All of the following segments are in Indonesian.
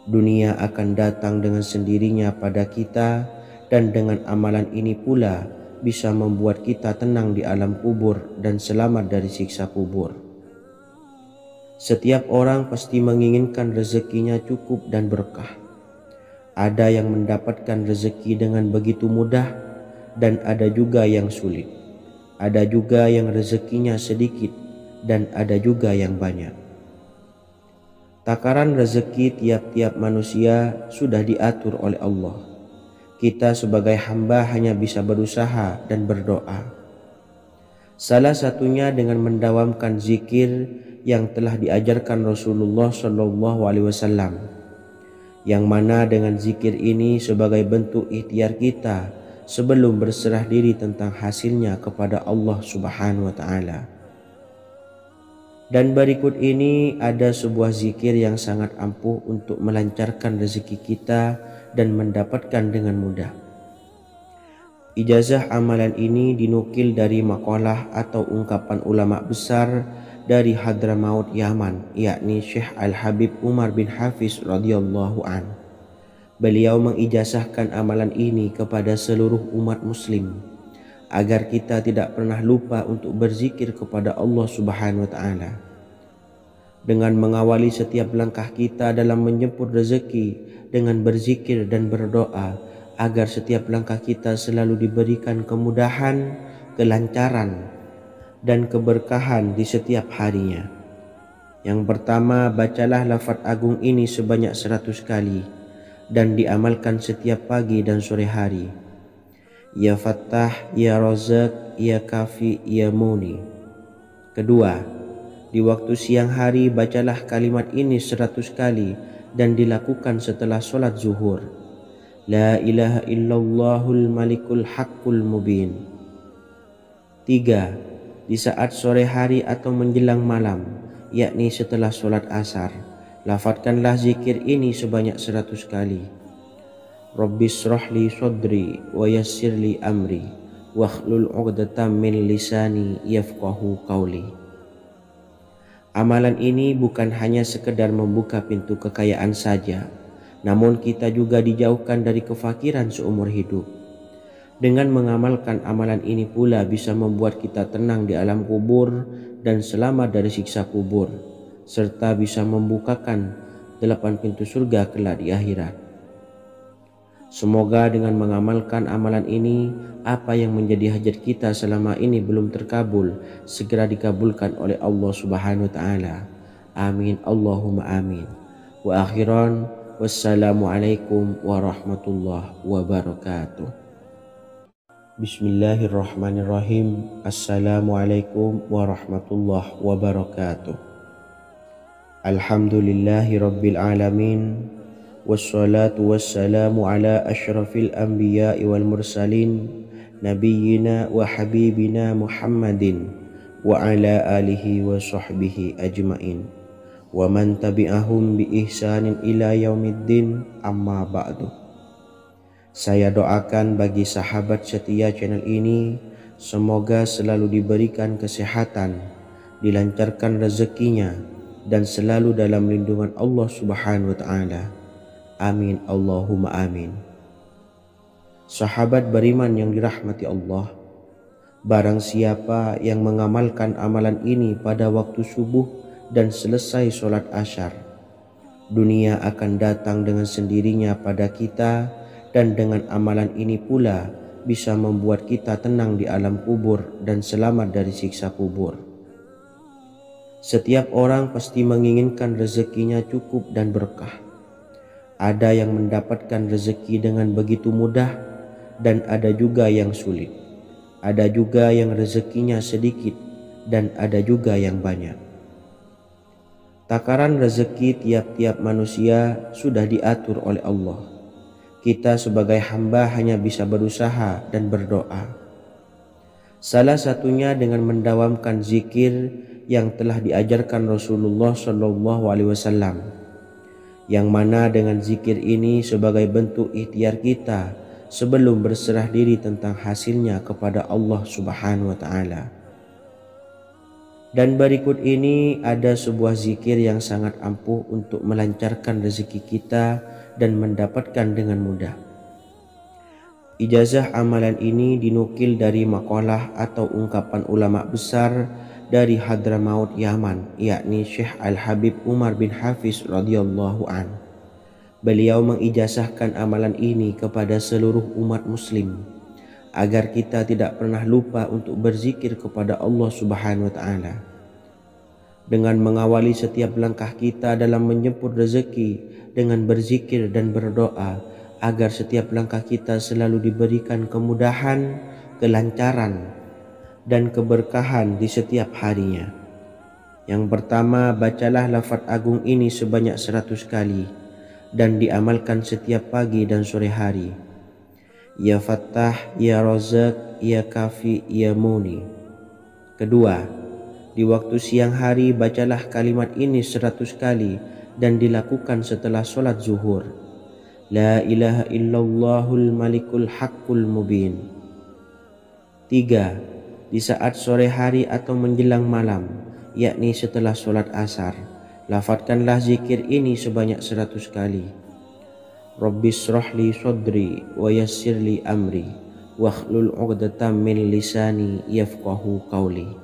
Dunia akan datang dengan sendirinya pada kita, dan dengan amalan ini pula bisa membuat kita tenang di alam kubur dan selamat dari siksa kubur. Setiap orang pasti menginginkan rezekinya cukup dan berkah. Ada yang mendapatkan rezeki dengan begitu mudah, dan ada juga yang sulit. Ada juga yang rezekinya sedikit, dan ada juga yang banyak. Takaran rezeki tiap-tiap manusia sudah diatur oleh Allah. Kita sebagai hamba hanya bisa berusaha dan berdoa. Salah satunya dengan mendawamkan zikir yang telah diajarkan Rasulullah SAW, yang mana dengan zikir ini sebagai bentuk ikhtiar kita sebelum berserah diri tentang hasilnya kepada Allah Subhanahu wa Ta'ala. Dan berikut ini ada sebuah zikir yang sangat ampuh untuk melancarkan rezeki kita dan mendapatkan dengan mudah. Ijazah amalan ini dinukil dari makalah atau ungkapan ulama besar dari Hadramaut Yaman, yakni Syekh Al-Habib Umar bin Hafiz radhiyallahu an. Beliau mengijazahkan amalan ini kepada seluruh umat muslim agar kita tidak pernah lupa untuk berzikir kepada Allah Subhanahu wa Ta'ala. Dengan mengawali setiap langkah kita dalam menjemput rezeki dengan berzikir dan berdoa agar setiap langkah kita selalu diberikan kemudahan, kelancaran, dan keberkahan di setiap harinya. Yang pertama, bacalah lafaz agung ini sebanyak 100 kali dan diamalkan setiap pagi dan sore hari. Ya Fattah, Ya Razak, Ya Kafi, Ya Muni. Kedua, di waktu siang hari bacalah kalimat ini 100 kali dan dilakukan setelah sholat zuhur. La ilaha illallahul malikul haqqul mubin. 3. Di saat sore hari atau menjelang malam, yakni setelah sholat asar, lafadzkanlah zikir ini sebanyak 100 kali. Rabbishrahli sodri wa yassirli amri wakhlul 'uqdatam min lisani yafqahu qawli. Amalan ini bukan hanya sekedar membuka pintu kekayaan saja, namun kita juga dijauhkan dari kefakiran seumur hidup. Dengan mengamalkan amalan ini pula bisa membuat kita tenang di alam kubur dan selamat dari siksa kubur, serta bisa membukakan 8 pintu surga kelak di akhirat. Semoga dengan mengamalkan amalan ini, apa yang menjadi hajat kita selama ini belum terkabul, segera dikabulkan oleh Allah Subhanahu wa Ta'ala. Amin Allahumma amin. Wa akhiran, wassalamualaikum warahmatullahi wabarakatuh. Bismillahirrahmanirrahim. Assalamualaikum warahmatullahi wabarakatuh. Alhamdulillahi rabbil alamin. Wassalatu wassalamu ala ashrafil anbiya'i wal mursalin nabiyyina wa habibina Muhammadin wa ala alihi wa sahbihi ajmain wa man tabi'ahum bi ihsanin ila yaumiddin, amma ba'du. Saya doakan bagi sahabat setia channel ini, semoga selalu diberikan kesehatan, dilancarkan rezekinya, dan selalu dalam lindungan Allah Subhanahu wa Ta'ala. Amin Allahumma amin. Sahabat beriman yang dirahmati Allah, barang siapa yang mengamalkan amalan ini pada waktu subuh dan selesai sholat asyar, dunia akan datang dengan sendirinya pada kita, dan dengan amalan ini pula bisa membuat kita tenang di alam kubur dan selamat dari siksa kubur. Setiap orang pasti menginginkan rezekinya cukup dan berkah. Ada yang mendapatkan rezeki dengan begitu mudah, dan ada juga yang sulit. Ada juga yang rezekinya sedikit, dan ada juga yang banyak. Takaran rezeki tiap-tiap manusia sudah diatur oleh Allah. Kita sebagai hamba hanya bisa berusaha dan berdoa. Salah satunya dengan mendawamkan zikir yang telah diajarkan Rasulullah SAW, yang mana dengan zikir ini sebagai bentuk ikhtiar kita sebelum berserah diri tentang hasilnya kepada Allah Subhanahu wa Ta'ala. Dan berikut ini ada sebuah zikir yang sangat ampuh untuk melancarkan rezeki kita dan mendapatkan dengan mudah. Ijazah amalan ini dinukil dari makalah atau ungkapan ulama besar dari Hadramaut Yaman, yakni Syekh Al-Habib Umar bin Hafiz radhiyallahu an. Beliau mengijazahkan amalan ini kepada seluruh umat muslim agar kita tidak pernah lupa untuk berzikir kepada Allah Subhanahu wa taala. Dengan mengawali setiap langkah kita dalam menjemput rezeki dengan berzikir dan berdoa agar setiap langkah kita selalu diberikan kemudahan, kelancaran, dan keberkahan di setiap harinya. Yang pertama, bacalah lafaz agung ini sebanyak 100 kali dan diamalkan setiap pagi dan sore hari. Ya Fattah, Ya Razak, Ya Kafi, Ya Muni. Kedua, di waktu siang hari bacalah kalimat ini 100 kali dan dilakukan setelah sholat zuhur. La ilaha illallahul malikul haqqul mubin. 3. Di saat sore hari atau menjelang malam, yakni setelah sholat asar, lafadzkanlah zikir ini sebanyak 100 kali. Rabbishrahli sodri wa yassirli amri wakhlul 'uqdatam min lisani yafqahu qawli.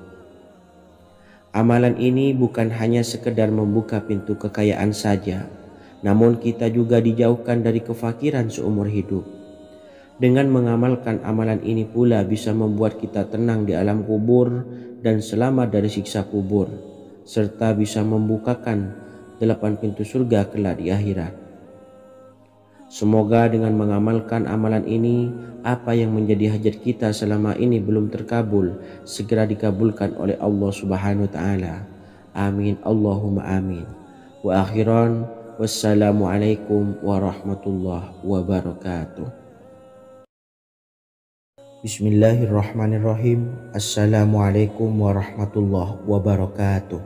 Amalan ini bukan hanya sekedar membuka pintu kekayaan saja, namun kita juga dijauhkan dari kefakiran seumur hidup. Dengan mengamalkan amalan ini pula bisa membuat kita tenang di alam kubur dan selamat dari siksa kubur, serta bisa membukakan 8 pintu surga kelak di akhirat. Semoga dengan mengamalkan amalan ini, apa yang menjadi hajat kita selama ini belum terkabul, segera dikabulkan oleh Allah Subhanahu wa taala. Amin Allahumma amin. Wa akhiran, wassalamualaikum warahmatullahi wabarakatuh. Bismillahirrahmanirrahim. Assalamualaikum warahmatullahi wabarakatuh.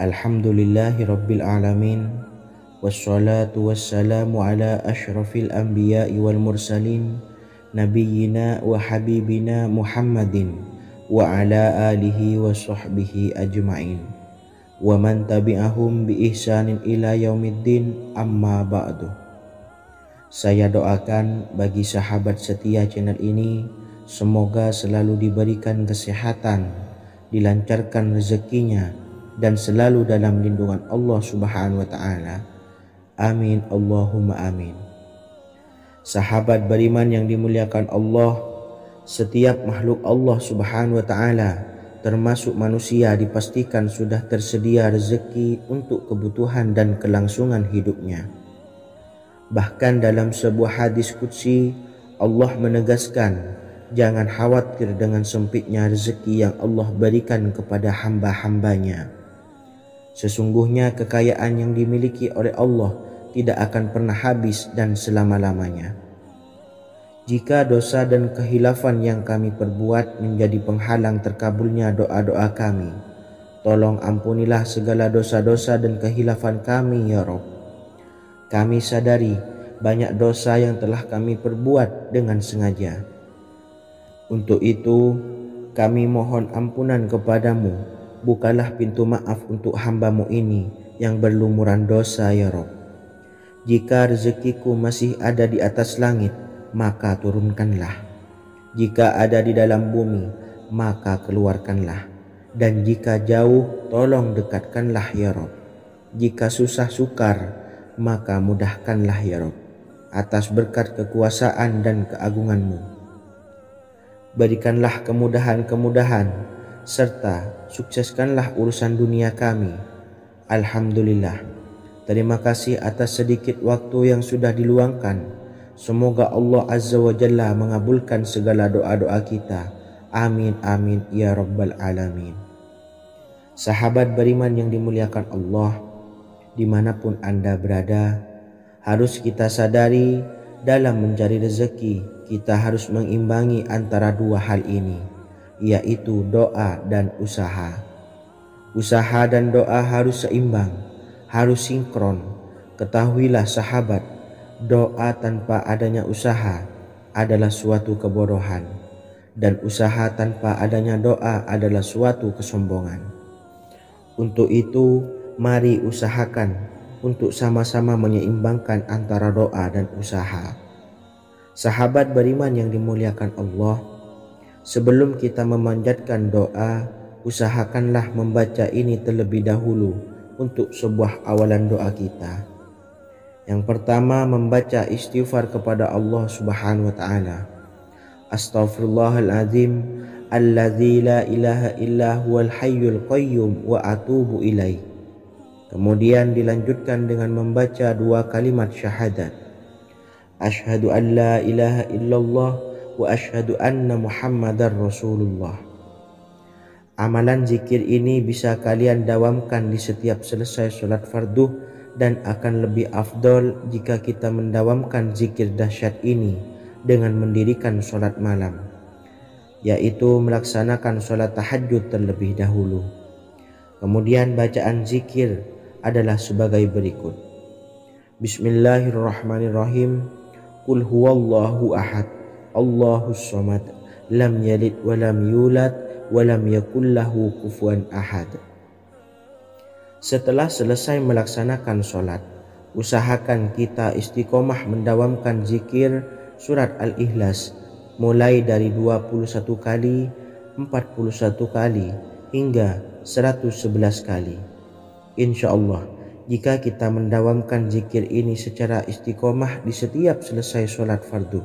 Alhamdulillahi rabbil alamin. Wassalatu wassalamu ala ashrafil anbiya'i wal mursalin nabiyyina wa habibina Muhammadin wa ala alihi wa sahbihi ajma'in wa man tabi'ahum bi ihsanin ila yaumiddin, amma ba'du. Saya doakan bagi sahabat setia channel ini, semoga selalu diberikan kesehatan, dilancarkan rezekinya, dan selalu dalam lindungan Allah Subhanahu wa ta'ala. Amin Allahumma amin. Sahabat beriman yang dimuliakan Allah, setiap makhluk Allah Subhanahu wa taala termasuk manusia dipastikan sudah tersedia rezeki untuk kebutuhan dan kelangsungan hidupnya. Bahkan dalam sebuah hadis qudsi, Allah menegaskan, jangan khawatir dengan sempitnya rezeki yang Allah berikan kepada hamba-hambanya. Sesungguhnya kekayaan yang dimiliki oleh Allah tidak akan pernah habis dan selama-lamanya. Jika dosa dan kehilafan yang kami perbuat menjadi penghalang terkabulnya doa-doa kami, tolong ampunilah segala dosa-dosa dan kehilafan kami ya Rabb. Kami sadari banyak dosa yang telah kami perbuat dengan sengaja. Untuk itu kami mohon ampunan kepadamu. Bukalah pintu maaf untuk hamba-Mu ini yang berlumuran dosa ya Rabb. Jika rezekiku masih ada di atas langit, maka turunkanlah. Jika ada di dalam bumi, maka keluarkanlah. Dan jika jauh, tolong dekatkanlah ya Rabb. Jika susah sukar, maka mudahkanlah ya Rabb, atas berkat kekuasaan dan keagungan-Mu. Berikanlah kemudahan-kemudahan serta sukseskanlah urusan dunia kami. Alhamdulillah. Terima kasih atas sedikit waktu yang sudah diluangkan. Semoga Allah Azza wa Jalla mengabulkan segala doa-doa kita. Amin amin ya rabbal alamin. Sahabat beriman yang dimuliakan Allah, dimanapun Anda berada, harus kita sadari dalam mencari rezeki kita harus mengimbangi antara dua hal ini, yaitu doa dan usaha. Usaha dan doa harus seimbang, harus sinkron. Ketahuilah sahabat, doa tanpa adanya usaha adalah suatu kebodohan. dan usaha tanpa adanya doa adalah suatu kesombongan. Untuk itu, mari usahakan untuk sama-sama menyeimbangkan antara doa dan usaha. Sahabat beriman yang dimuliakan Allah, sebelum kita memanjatkan doa, usahakanlah membaca ini terlebih dahulu untuk sebuah awalan doa kita. Yang pertama, membaca istighfar kepada Allah Subhanahu wa taala. Astaghfirullahaladzim alladzi la ilaha illa huwal hayyul qayyum wa atubu ilaih. Kemudian dilanjutkan dengan membaca 2 kalimat syahadat. Asyhadu an la ilaha illallah wa asyhadu anna Muhammadar Rasulullah. Amalan zikir ini bisa kalian dawamkan di setiap selesai sholat fardu dan akan lebih afdol jika kita mendawamkan zikir dahsyat ini dengan mendirikan sholat malam, yaitu melaksanakan sholat tahajud terlebih dahulu. Kemudian bacaan zikir adalah sebagai berikut. Bismillahirrahmanirrahim. Qul huwallahu ahad, Allahus samad, lam yalid wa lam yulad wa lam yakul lahu kufuwan ahad. Setelah selesai melaksanakan sholat, usahakan kita istiqomah mendawamkan zikir surat Al-Ikhlas mulai dari 21 kali, 41 kali, hingga 111 kali. Insya Allah, jika kita mendawamkan zikir ini secara istiqomah di setiap selesai sholat fardu,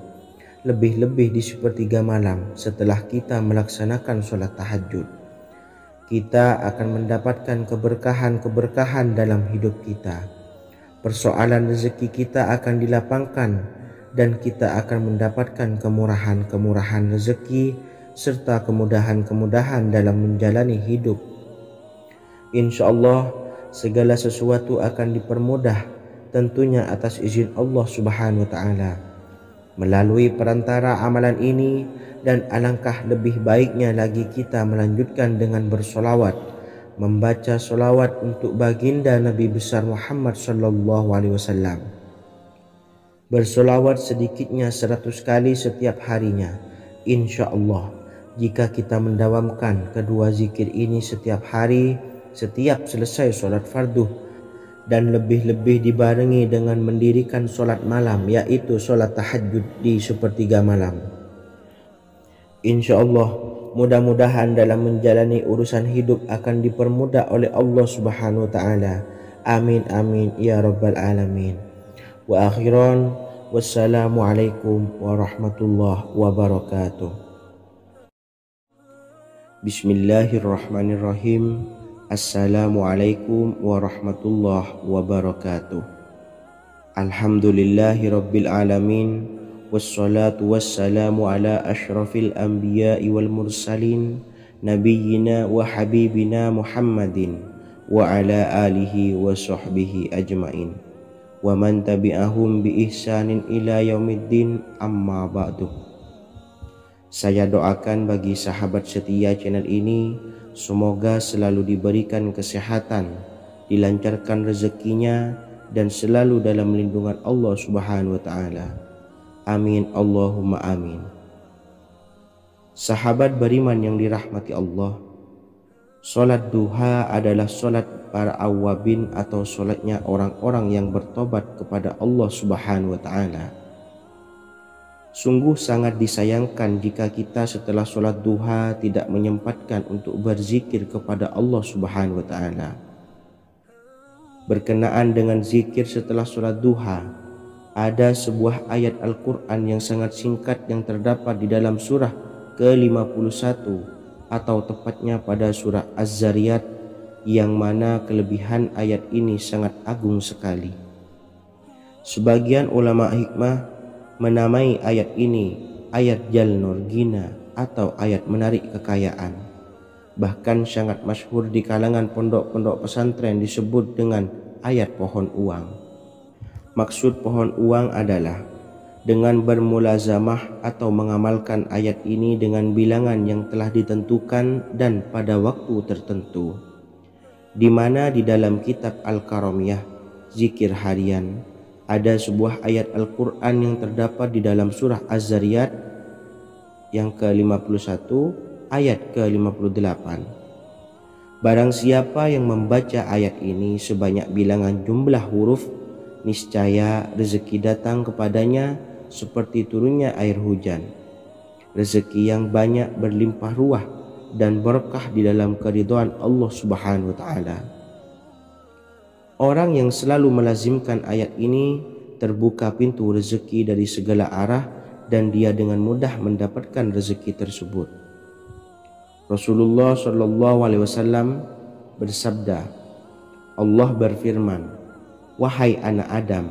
lebih-lebih di sepertiga malam setelah kita melaksanakan sholat tahajud, kita akan mendapatkan keberkahan-keberkahan dalam hidup kita. Persoalan rezeki kita akan dilapangkan dan kita akan mendapatkan kemurahan-kemurahan rezeki serta kemudahan-kemudahan dalam menjalani hidup. Insya Allah segala sesuatu akan dipermudah, tentunya atas izin Allah Subhanahu wa taala melalui perantara amalan ini, dan alangkah lebih baiknya lagi kita melanjutkan dengan bersolawat, membaca solawat untuk baginda Nabi besar Muhammad sallallahu alaihi wasallam. Bersolawat sedikitnya 100 kali setiap harinya. Insya Allah, jika kita mendawamkan kedua zikir ini setiap hari, setiap selesai sholat fardu, dan lebih-lebih dibarengi dengan mendirikan sholat malam, yaitu sholat tahajud di sepertiga malam, insya Allah mudah-mudahan dalam menjalani urusan hidup akan dipermudah oleh Allah Subhanahu wa taala. Amin amin ya rabbal alamin. Wa akhiran, wassalamualaikum warahmatullahi wabarakatuh. Bismillahirrahmanirrahim. Assalamualaikum warahmatullahi wabarakatuh. Alhamdulillahi rabbil alamin, wassalatu wassalamu ala ashrafil anbiya'i wal mursalin, nabiyyina wa habibina Muhammadin wa ala alihi wa sahbihi ajmain, wa man tabi'ahum bi ihsanin ila yaumiddin, amma ba'du. Saya doakan bagi sahabat setia channel ini, semoga selalu diberikan kesehatan, dilancarkan rezekinya, dan selalu dalam lindungan Allah Subhanahu wa taala. Amin Allahumma amin. Sahabat beriman yang dirahmati Allah, sholat duha adalah sholat para awabin atau sholatnya orang-orang yang bertobat kepada Allah Subhanahu wa ta'ala. Sungguh sangat disayangkan jika kita setelah sholat duha tidak menyempatkan untuk berzikir kepada Allah Subhanahu wa ta'ala. Berkenaan dengan zikir setelah sholat duha, ada sebuah ayat Al-Quran yang sangat singkat yang terdapat di dalam surah ke-51 atau tepatnya pada surah Az-Zariyat, yang mana kelebihan ayat ini sangat agung sekali. Sebagian ulama hikmah menamai ayat ini ayat Jalnur Gina atau ayat menarik kekayaan. Bahkan sangat masyhur di kalangan pondok-pondok pesantren disebut dengan ayat pohon uang. Maksud pohon uang adalah dengan bermulazamah atau mengamalkan ayat ini dengan bilangan yang telah ditentukan dan pada waktu tertentu, di mana di dalam kitab Al-Karamiyah zikir harian ada sebuah ayat Al-Quran yang terdapat di dalam surah Az-Zariyat yang ke-51 ayat ke-58. Barang siapa yang membaca ayat ini sebanyak bilangan jumlah huruf, niscaya rezeki datang kepadanya seperti turunnya air hujan. Rezeki yang banyak berlimpah ruah dan berkah di dalam keridhaan Allah Subhanahu wa taala. Orang yang selalu melazimkan ayat ini terbuka pintu rezeki dari segala arah dan dia dengan mudah mendapatkan rezeki tersebut. Rasulullah Shallallahu Alaihi Wasallam bersabda, Allah berfirman, wahai anak Adam,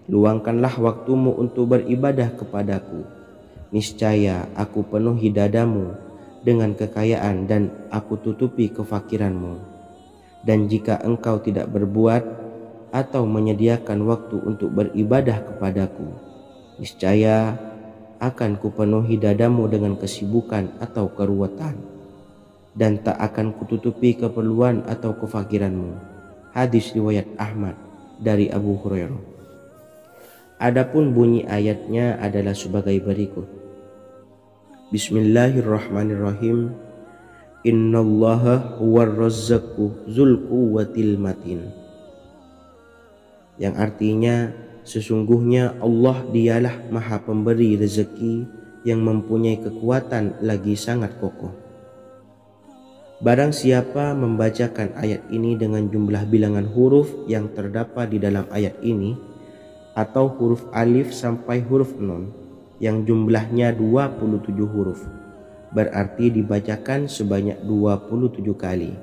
luangkanlah waktumu untuk beribadah kepadaku. Niscaya aku penuhi dadamu dengan kekayaan dan aku tutupi kefakiranmu. Dan jika engkau tidak berbuat atau menyediakan waktu untuk beribadah kepadaku, niscaya akan kupenuhi dadamu dengan kesibukan atau keruwetan, dan tak akan kututupi keperluan atau kefakiranmu. Hadis riwayat Ahmad dari Abu Hurairah. Adapun bunyi ayatnya adalah sebagai berikut. Bismillahirrahmanirrahim. Innallaha huwar razzaqu dzul quwwatil matin. Yang artinya, sesungguhnya Allah dialah Maha Pemberi rezeki yang mempunyai kekuatan lagi sangat kokoh. Barang siapa membacakan ayat ini dengan jumlah bilangan huruf yang terdapat di dalam ayat ini, atau huruf alif sampai huruf nun yang jumlahnya 27 huruf, berarti dibacakan sebanyak 27 kali.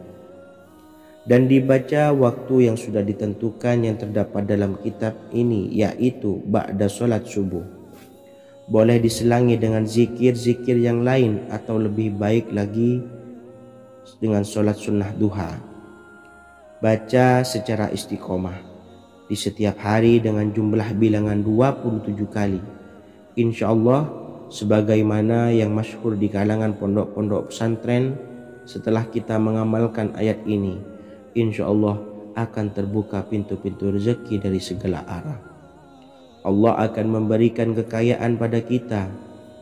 Dan dibaca waktu yang sudah ditentukan yang terdapat dalam kitab ini, yaitu ba'da sholat subuh. Boleh diselangi dengan zikir-zikir yang lain atau lebih baik lagi dengan sholat sunnah duha. Baca secara istiqomah di setiap hari dengan jumlah bilangan 27 kali. Insya Allah, sebagaimana yang masyhur di kalangan pondok-pondok pesantren, setelah kita mengamalkan ayat ini, insya Allah akan terbuka pintu-pintu rezeki dari segala arah. Allah akan memberikan kekayaan pada kita,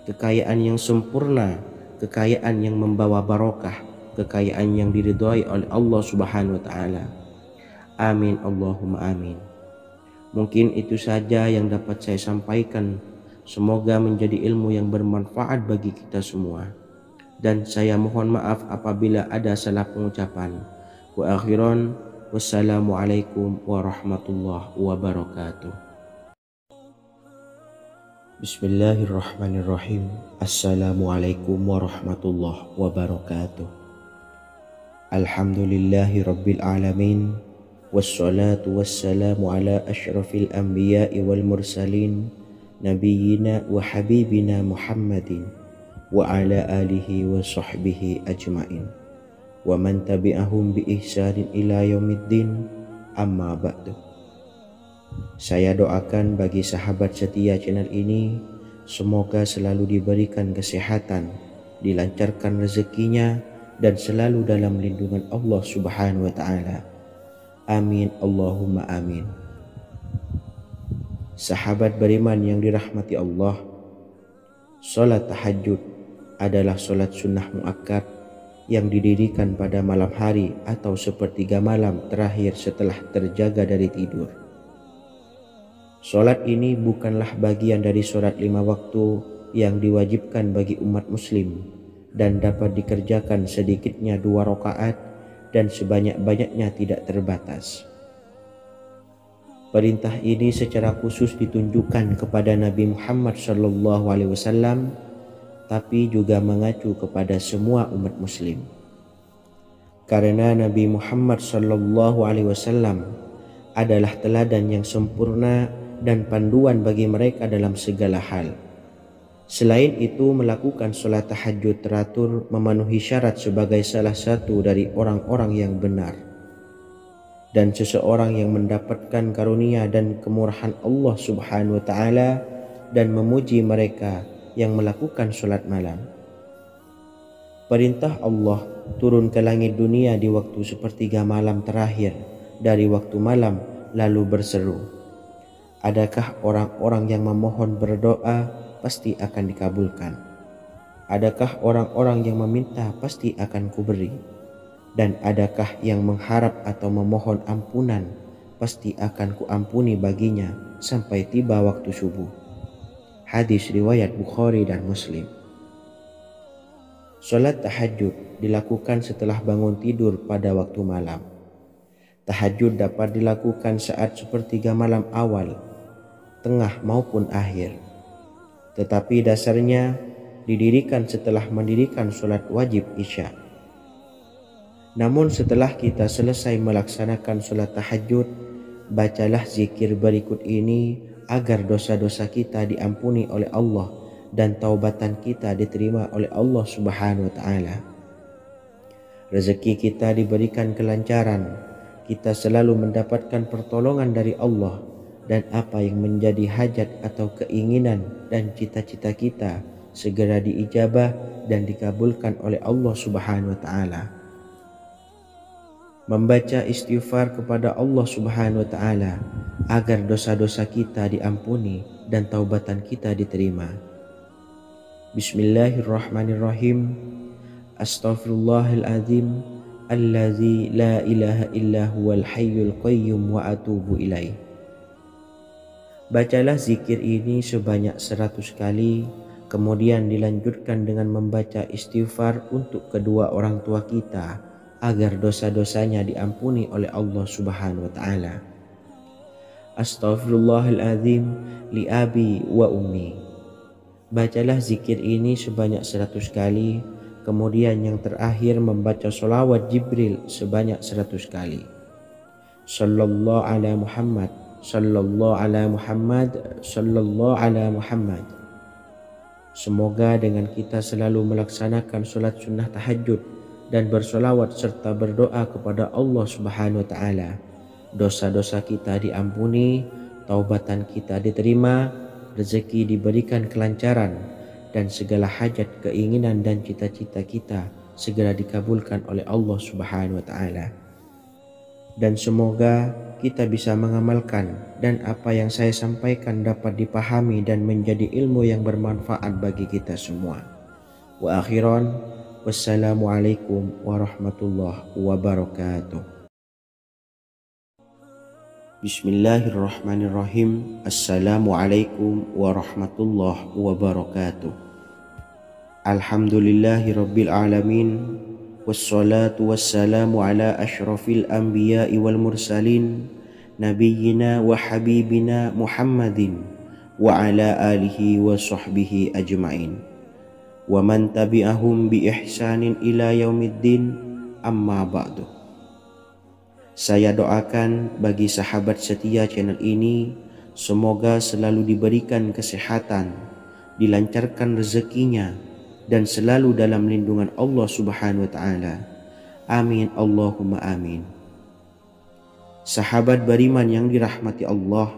kekayaan yang sempurna, kekayaan yang membawa barokah, kekayaan yang diridhai oleh Allah Subhanahu wa taala. Amin Allahumma amin. Mungkin itu saja yang dapat saya sampaikan. Semoga menjadi ilmu yang bermanfaat bagi kita semua. Dan saya mohon maaf apabila ada salah pengucapan. Wa akhiran, wassalamualaikum warahmatullahi wabarakatuh. Bismillahirrahmanirrahim. Assalamualaikum warahmatullahi wabarakatuh. Alhamdulillahi rabbil alamin. Wassalatu wassalamu ala ashrafil anbiya'i wal mursalin, nabiyyina wa habibina Muhammadin wa ala alihi wa sahbihi ajmain wa man tabi'ahum bi ihsanin ila yaumiddin, amma ba'du. Saya doakan bagi sahabat setia channel ini, semoga selalu diberikan kesehatan, dilancarkan rezekinya, dan selalu dalam lindungan Allah Subhanahu wa ta'ala. Amin Allahumma amin. Sahabat beriman yang dirahmati Allah, salat tahajud adalah salat sunnah muakkad yang didirikan pada malam hari atau sepertiga malam terakhir setelah terjaga dari tidur. Salat ini bukanlah bagian dari salat 5 waktu yang diwajibkan bagi umat muslim dan dapat dikerjakan sedikitnya 2 rakaat dan sebanyak-banyaknya tidak terbatas. Perintah ini secara khusus ditunjukkan kepada Nabi Muhammad SAW, tapi juga mengacu kepada semua umat muslim. Karena Nabi Muhammad SAW adalah teladan yang sempurna dan panduan bagi mereka dalam segala hal. Selain itu, melakukan sholat tahajud teratur memenuhi syarat sebagai salah satu dari orang-orang yang benar. Dan seseorang yang mendapatkan karunia dan kemurahan Allah Subhanahu wa ta'ala dan memuji mereka yang melakukan sholat malam. Perintah Allah turun ke langit dunia di waktu sepertiga malam terakhir dari waktu malam lalu berseru, adakah orang-orang yang memohon berdoa pasti akan dikabulkan. Adakah orang-orang yang meminta pasti akan kuberi, dan adakah yang mengharap atau memohon ampunan pasti akan kuampuni baginya sampai tiba waktu subuh. Hadis riwayat Bukhari dan Muslim. Salat tahajud dilakukan setelah bangun tidur pada waktu malam. Tahajud dapat dilakukan saat sepertiga malam awal, tengah maupun akhir. Tetapi dasarnya didirikan setelah mendirikan sholat wajib Isya. Namun setelah kita selesai melaksanakan sholat tahajud, bacalah zikir berikut ini agar dosa-dosa kita diampuni oleh Allah dan taubatan kita diterima oleh Allah Subhanahu wa Ta'ala. Rezeki kita diberikan kelancaran, kita selalu mendapatkan pertolongan dari Allah, dan apa yang menjadi hajat atau keinginan dan cita-cita kita segera diijabah dan dikabulkan oleh Allah Subhanahu wa Ta'ala. Membaca istighfar kepada Allah Subhanahu wa Ta'ala agar dosa-dosa kita diampuni dan taubatan kita diterima. Bismillahirrahmanirrahim. Astaghfirullahaladzim allazi la ilaha illa huwal hayyul qayyum wa atubu ilaih. Bacalah zikir ini sebanyak 100 kali, kemudian dilanjutkan dengan membaca istighfar untuk kedua orang tua kita agar dosa-dosanya diampuni oleh Allah Subhanahu wa Ta'ala. Astaghfirullahaladzim li abi wa ummi. Bacalah zikir ini sebanyak 100 kali, kemudian yang terakhir membaca sholawat Jibril sebanyak 100 kali. Sallallahu ala Muhammad, sallallahu ala Muhammad, sallallahu ala Muhammad. Semoga dengan kita selalu melaksanakan sholat sunnah tahajud dan bersolawat serta berdoa kepada Allah Subhanahu wa Ta'ala, dosa-dosa kita diampuni, taubatan kita diterima, rezeki diberikan kelancaran, dan segala hajat, keinginan dan cita-cita kita segera dikabulkan oleh Allah Subhanahu wa Ta'ala. Dan semoga kita bisa mengamalkan dan apa yang saya sampaikan dapat dipahami dan menjadi ilmu yang bermanfaat bagi kita semua. Wa akhiran, wassalamualaikum warahmatullahi wabarakatuh. Bismillahirrahmanirrahim. Assalamualaikum warahmatullahi wabarakatuh. Alhamdulillahi rabbil alamin. Wassalatu wassalamu ala ashrafil anbiya'i wal mursalin, nabiyyina wa habibina Muhammadin wa ala alihi wa sahbihi ajma'in wa man tabi'ahum bi ihsanin ila yaumiddin, amma ba'du. Saya doakan bagi sahabat setia channel ini, semoga selalu diberikan kesehatan, dilancarkan rezekinya, dan selalu dalam lindungan Allah Subhanahu wa Ta'ala. Amin Allahumma amin. Sahabat beriman yang dirahmati Allah,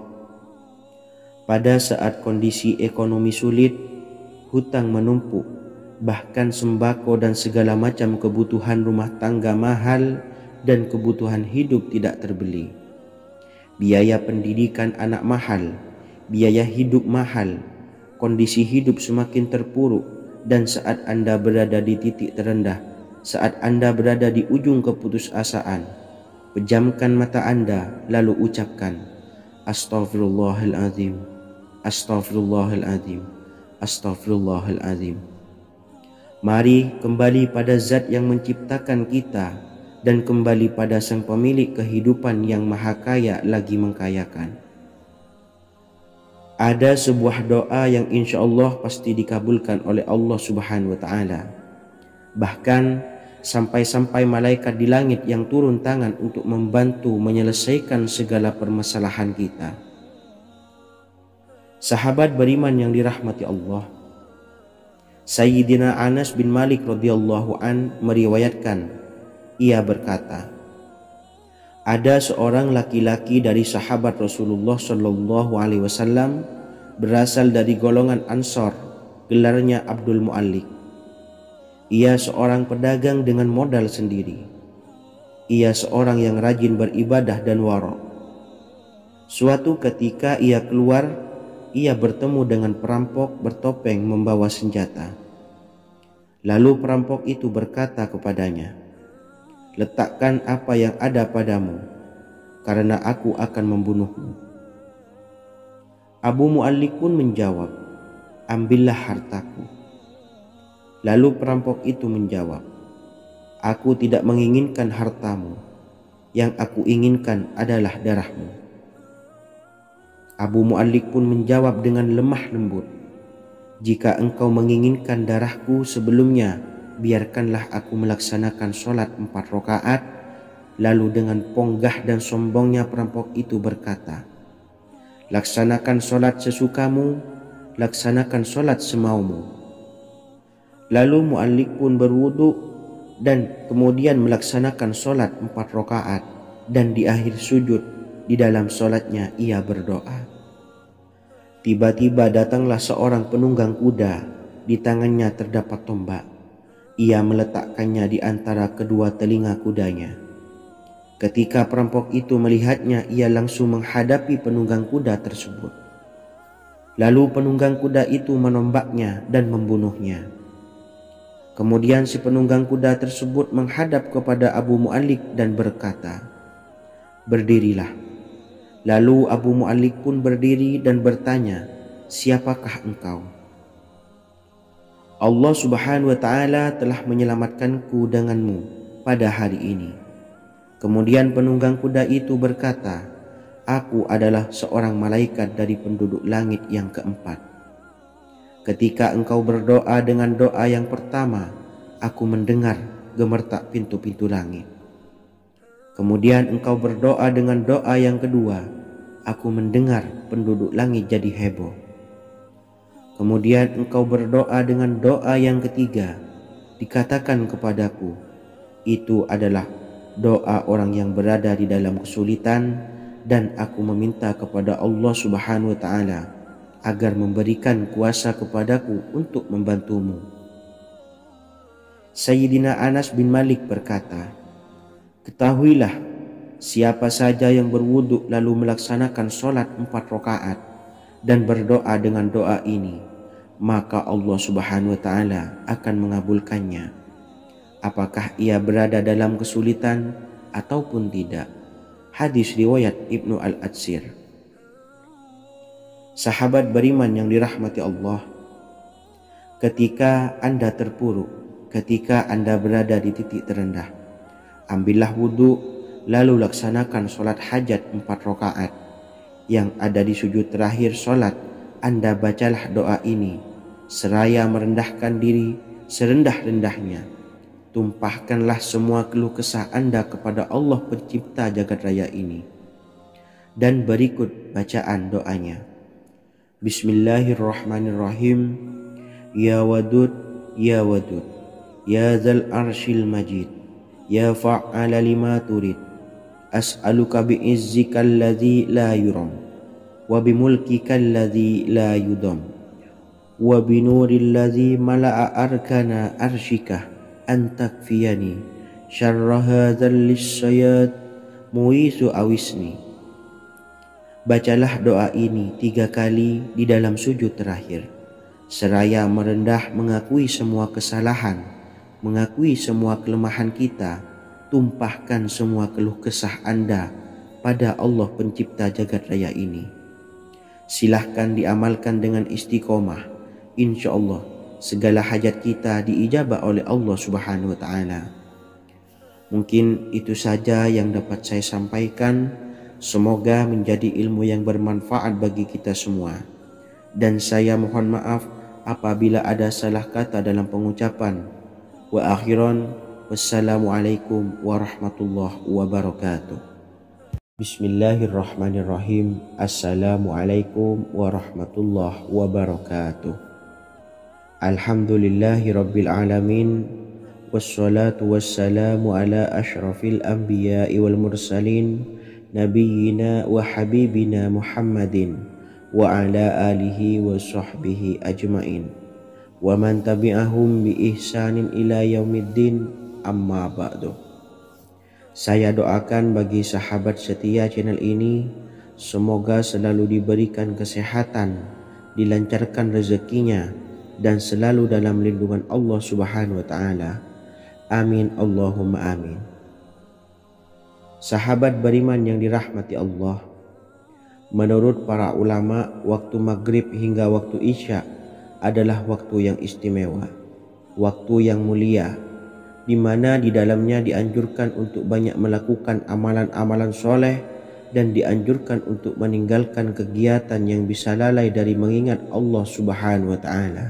pada saat kondisi ekonomi sulit, hutang menumpuk, bahkan sembako dan segala macam kebutuhan rumah tangga mahal dan kebutuhan hidup tidak terbeli, biaya pendidikan anak mahal, biaya hidup mahal, kondisi hidup semakin terpuruk, dan saat Anda berada di titik terendah, saat Anda berada di ujung keputusasaan, pejamkan mata Anda lalu ucapkan Astaghfirullahaladzim, Astaghfirullahaladzim, Astaghfirullahaladzim. Mari kembali pada Zat yang menciptakan kita dan kembali pada Sang Pemilik kehidupan yang Maha Kaya lagi mengkayakan. Ada sebuah doa yang insya Allah pasti dikabulkan oleh Allah Subhanahu wa Ta'ala. Bahkan sampai-sampai malaikat di langit yang turun tangan untuk membantu menyelesaikan segala permasalahan kita. Sahabat beriman yang dirahmati Allah, Sayyidina Anas bin Malik radhiyallahu an meriwayatkan, ia berkata, ada seorang laki-laki dari sahabat Rasulullah Shallallahu Alaihi Wasallam berasal dari golongan Ansor, gelarnya Abdul Mu'allik. Ia seorang pedagang dengan modal sendiri. Ia seorang yang rajin beribadah dan wara'. Suatu ketika ia keluar, ia bertemu dengan perampok bertopeng membawa senjata. Lalu perampok itu berkata kepadanya, "Letakkan apa yang ada padamu, karena aku akan membunuhmu." Abu Mu'allik pun menjawab, "Ambillah hartaku." Lalu perampok itu menjawab, "Aku tidak menginginkan hartamu, yang aku inginkan adalah darahmu." Abu Mu'allik pun menjawab dengan lemah lembut, "Jika engkau menginginkan darahku sebelumnya, biarkanlah aku melaksanakan sholat 4 rakaat." Lalu dengan ponggah dan sombongnya perampok itu berkata, "Laksanakan sholat sesukamu, laksanakan sholat semaumu." Lalu Mu'allik pun berwudu dan kemudian melaksanakan sholat 4 rakaat, dan di akhir sujud di dalam sholatnya ia berdoa. Tiba-tiba datanglah seorang penunggang kuda, di tangannya terdapat tombak. Ia meletakkannya di antara kedua telinga kudanya. Ketika perampok itu melihatnya, ia langsung menghadapi penunggang kuda tersebut. Lalu penunggang kuda itu menombaknya dan membunuhnya. Kemudian si penunggang kuda tersebut menghadap kepada Abu Mu'allik dan berkata, "Berdirilah." Lalu Abu Mu'allik pun berdiri dan bertanya, "Siapakah engkau?" "Allah Subhanahu wa ta'ala telah menyelamatkanku denganmu pada hari ini." Kemudian penunggang kuda itu berkata, "Aku adalah seorang malaikat dari penduduk langit yang keempat. Ketika engkau berdoa dengan doa yang pertama, aku mendengar gemertak pintu-pintu langit. Kemudian engkau berdoa dengan doa yang kedua, aku mendengar penduduk langit jadi heboh. Kemudian engkau berdoa dengan doa yang ketiga, dikatakan kepadaku, itu adalah doa orang yang berada di dalam kesulitan, dan aku meminta kepada Allah Subhanahu wa ta'ala agar memberikan kuasa kepadaku untuk membantumu." Sayyidina Anas bin Malik berkata, "Ketahuilah, siapa saja yang berwudu lalu melaksanakan sholat 4 rakaat dan berdoa dengan doa ini, maka Allah Subhanahu wa ta'ala akan mengabulkannya, apakah ia berada dalam kesulitan ataupun tidak." Hadis riwayat Ibnu Al-Atsir. Sahabat beriman yang dirahmati Allah, ketika Anda terpuruk, ketika Anda berada di titik terendah, ambillah wudu, lalu laksanakan sholat hajat 4 rakaat. Yang ada di sujud terakhir sholat, Anda bacalah doa ini, seraya merendahkan diri serendah-rendahnya. Tumpahkanlah semua keluh kesah Anda kepada Allah pencipta jagat raya ini. Dan berikut bacaan doanya. Bismillahirrahmanirrahim. Ya Wadud, Ya Wadud, Ya Dzal Arsyil Majid, Ya Fa'ala lima turid, as'aluka bi'izzika alladzi la yuram, wa bimulkika alladzi la yudam, wa binuril ladzi mala'a arkana arsyika, an takfiyani syarra hadzal lisyayat muisu awisni. Bacalah doa ini 3 kali di dalam sujud terakhir, seraya merendah mengakui semua kesalahan, mengakui semua kelemahan kita. Tumpahkan semua keluh kesah Anda pada Allah pencipta jagat raya ini. Silahkan diamalkan dengan istiqomah. Insya Allah segala hajat kita diijabah oleh Allah Subhanahu wa ta'ala. Mungkin itu saja yang dapat saya sampaikan. Semoga menjadi ilmu yang bermanfaat bagi kita semua. Dan saya mohon maaf apabila ada salah kata dalam pengucapan. Wa akhiran, wassalamualaikum warahmatullahi wabarakatuh. Bismillahirrahmanirrahim. Assalamualaikum warahmatullahi wabarakatuh. Alhamdulillahi rabbil alamin, wassalatu wassalamu ala ashrafil anbiya'i wal mursalin, Nabiyyina wa habibina Muhammadin wa ala alihi wa sahbihi ajmain, wa man tabi'ahum bi ihsanin ila yaumiddin, amma ba'du. Saya doakan bagi sahabat setia channel ini, semoga selalu diberikan kesehatan, dilancarkan rezekinya, dan selalu dalam lindungan Allah Subhanahu wa taala. Amin Allahumma amin. Sahabat beriman yang dirahmati Allah, menurut para ulama, waktu maghrib hingga waktu isya adalah waktu yang istimewa, waktu yang mulia, di mana di dalamnya dianjurkan untuk banyak melakukan amalan-amalan soleh dan dianjurkan untuk meninggalkan kegiatan yang bisa lalai dari mengingat Allah Subhanahu wa taala.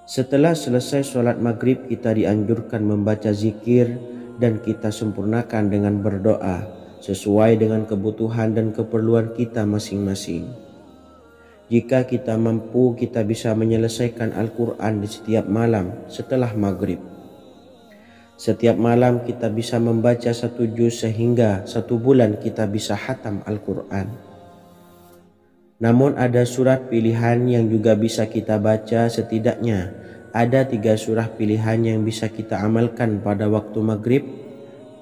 Setelah selesai sholat maghrib, kita dianjurkan membaca zikir dan kita sempurnakan dengan berdoa sesuai dengan kebutuhan dan keperluan kita masing-masing. Jika kita mampu, kita bisa menyelesaikan Al-Quran di setiap malam setelah maghrib. Setiap malam kita bisa membaca 1 juz sehingga 1 bulan kita bisa khatam Al-Quran. Namun ada surat pilihan yang juga bisa kita baca. Setidaknya ada 3 surah pilihan yang bisa kita amalkan pada waktu maghrib,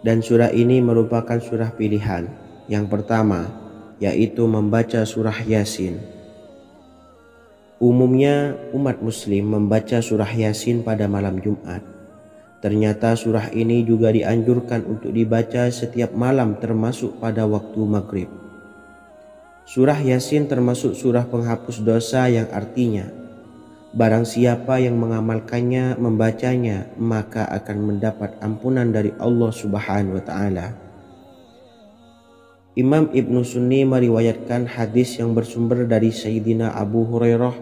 dan surah ini merupakan surah pilihan. Yang pertama yaitu membaca surah Yasin. Umumnya umat muslim membaca surah Yasin pada malam Jumat. Ternyata surah ini juga dianjurkan untuk dibaca setiap malam termasuk pada waktu maghrib. Surah Yasin termasuk surah penghapus dosa yang artinya barang siapa yang mengamalkannya, membacanya, maka akan mendapat ampunan dari Allah Subhanahu wa taala. Imam Ibnu Sunni meriwayatkan hadis yang bersumber dari Sayyidina Abu Hurairah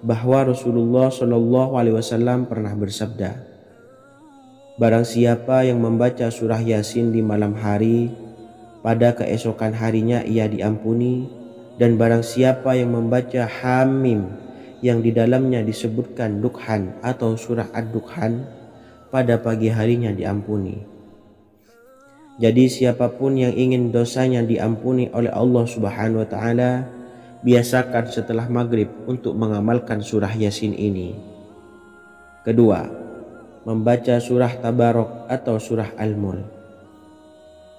bahwa Rasulullah Shallallahu alaihi wasallam pernah bersabda, barang siapa yang membaca surah Yasin di malam hari, pada keesokan harinya ia diampuni. Dan barang siapa yang membaca Hamim yang di dalamnya disebutkan Dukhan atau surah Ad-Dukhan, pada pagi harinya diampuni. Jadi siapapun yang ingin dosanya diampuni oleh Allah Subhanahu wa taala, biasakan setelah maghrib untuk mengamalkan surah Yasin ini. Kedua, membaca surah Tabarok atau surah Al-Mulk.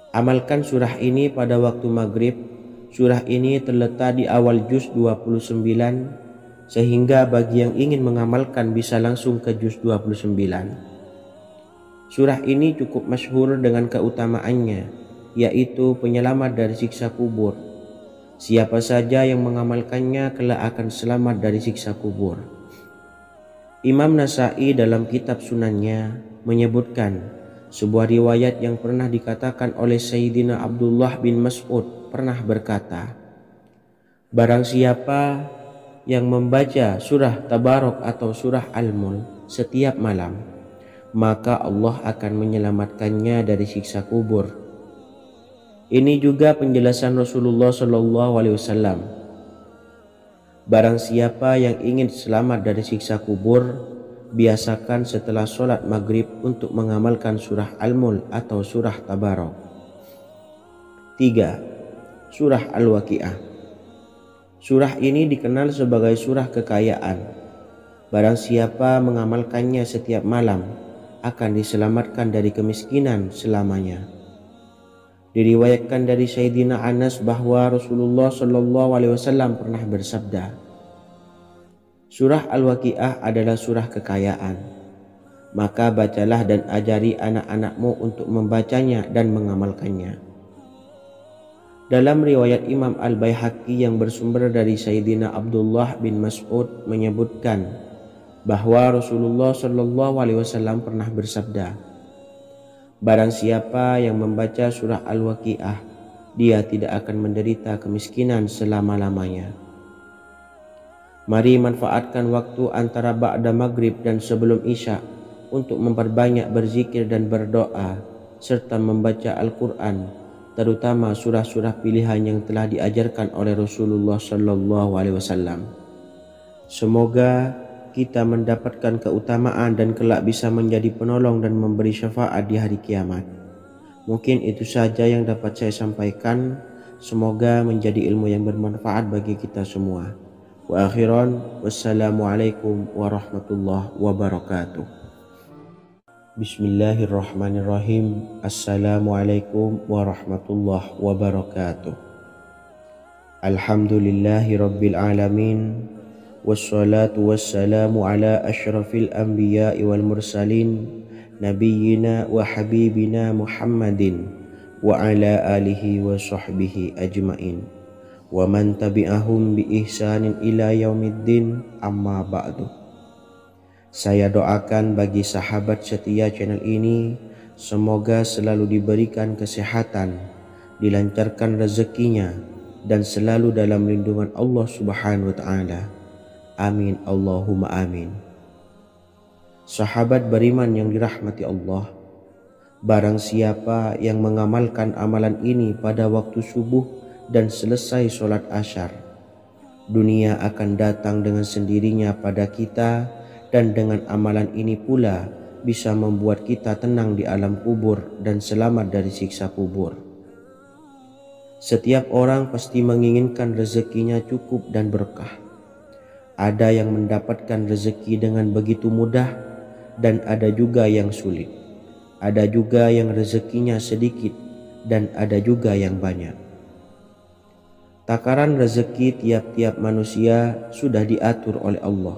Amalkan surah ini pada waktu maghrib. Surah ini terletak di awal juz 29, sehingga bagi yang ingin mengamalkan bisa langsung ke juz 29. Surah ini cukup masyhur dengan keutamaannya, yaitu penyelamat dari siksa kubur. Siapa saja yang mengamalkannya kelak akan selamat dari siksa kubur. Imam Nasa'i dalam kitab Sunannya menyebutkan sebuah riwayat yang pernah dikatakan oleh Sayyidina Abdullah bin Mas'ud pernah berkata, barang siapa yang membaca surah Tabarok atau surah Al-Mulk setiap malam, maka Allah akan menyelamatkannya dari siksa kubur. Ini juga penjelasan Rasulullah Shallallahu alaihi wasallam. Barang siapa yang ingin selamat dari siksa kubur, biasakan setelah sholat maghrib untuk mengamalkan surah Al-Mulk atau surah Tabarok. 3. Surah Al-Waqiah. Surah ini dikenal sebagai surah kekayaan. Barang siapa mengamalkannya setiap malam akan diselamatkan dari kemiskinan selamanya. Diriwayatkan dari Sayyidina Anas bahwa Rasulullah Shallallahu alaihi wasallam pernah bersabda, surah Al-Waqiah adalah surah kekayaan. Maka bacalah dan ajari anak-anakmu untuk membacanya dan mengamalkannya. Dalam riwayat Imam Al-Baihaqi yang bersumber dari Sayyidina Abdullah bin Mas'ud menyebutkan bahwa Rasulullah Shallallahu alaihi wasallam pernah bersabda, barang siapa yang membaca surah Al-Waqiah, dia tidak akan menderita kemiskinan selama-lamanya. Mari manfaatkan waktu antara ba'da maghrib dan sebelum isya untuk memperbanyak berzikir dan berdoa serta membaca Al-Quran, terutama surah-surah pilihan yang telah diajarkan oleh Rasulullah Shallallahu alaihi wasallam. Semoga kita mendapatkan keutamaan dan kelak bisa menjadi penolong dan memberi syafaat di hari kiamat. Mungkin itu saja yang dapat saya sampaikan. Semoga menjadi ilmu yang bermanfaat bagi kita semua. Wa akhiran, wassalamualaikum warahmatullahi wabarakatuh. Bismillahirrahmanirrahim. Assalamualaikum warahmatullahi wabarakatuh. Alhamdulillahi rabbil alamin. wassalatu wassalamu ala asyrafil anbiya'i wal mursalin nabiyyina wa habibina Muhammadin wa ala alihi wa sahbihi ajmain wa man tabi'ahum bi ihsanin ila yaumiddin, amma ba'du. Saya doakan bagi sahabat setia channel ini, semoga selalu diberikan kesehatan, dilancarkan rezekinya, dan selalu dalam lindungan Allah Subhanahu wa Ta'ala. Amin Allahumma amin. Sahabat beriman yang dirahmati Allah, barang siapa yang mengamalkan amalan ini pada waktu subuh dan selesai sholat asyar, dunia akan datang dengan sendirinya pada kita, dan dengan amalan ini pula bisa membuat kita tenang di alam kubur dan selamat dari siksa kubur. Setiap orang pasti menginginkan rezekinya cukup dan berkah. Ada yang mendapatkan rezeki dengan begitu mudah, dan ada juga yang sulit. Ada juga yang rezekinya sedikit, dan ada juga yang banyak. Takaran rezeki tiap-tiap manusia sudah diatur oleh Allah.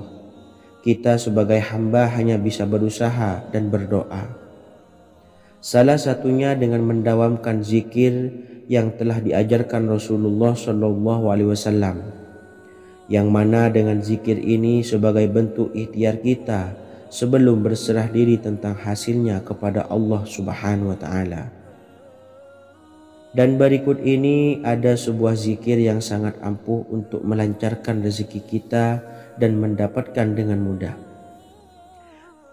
Kita sebagai hamba hanya bisa berusaha dan berdoa. Salah satunya dengan mendawamkan zikir yang telah diajarkan Rasulullah SAW, yang mana dengan zikir ini sebagai bentuk ikhtiar kita sebelum berserah diri tentang hasilnya kepada Allah Subhanahu wa Ta'ala. Dan berikut ini ada sebuah zikir yang sangat ampuh untuk melancarkan rezeki kita dan mendapatkan dengan mudah.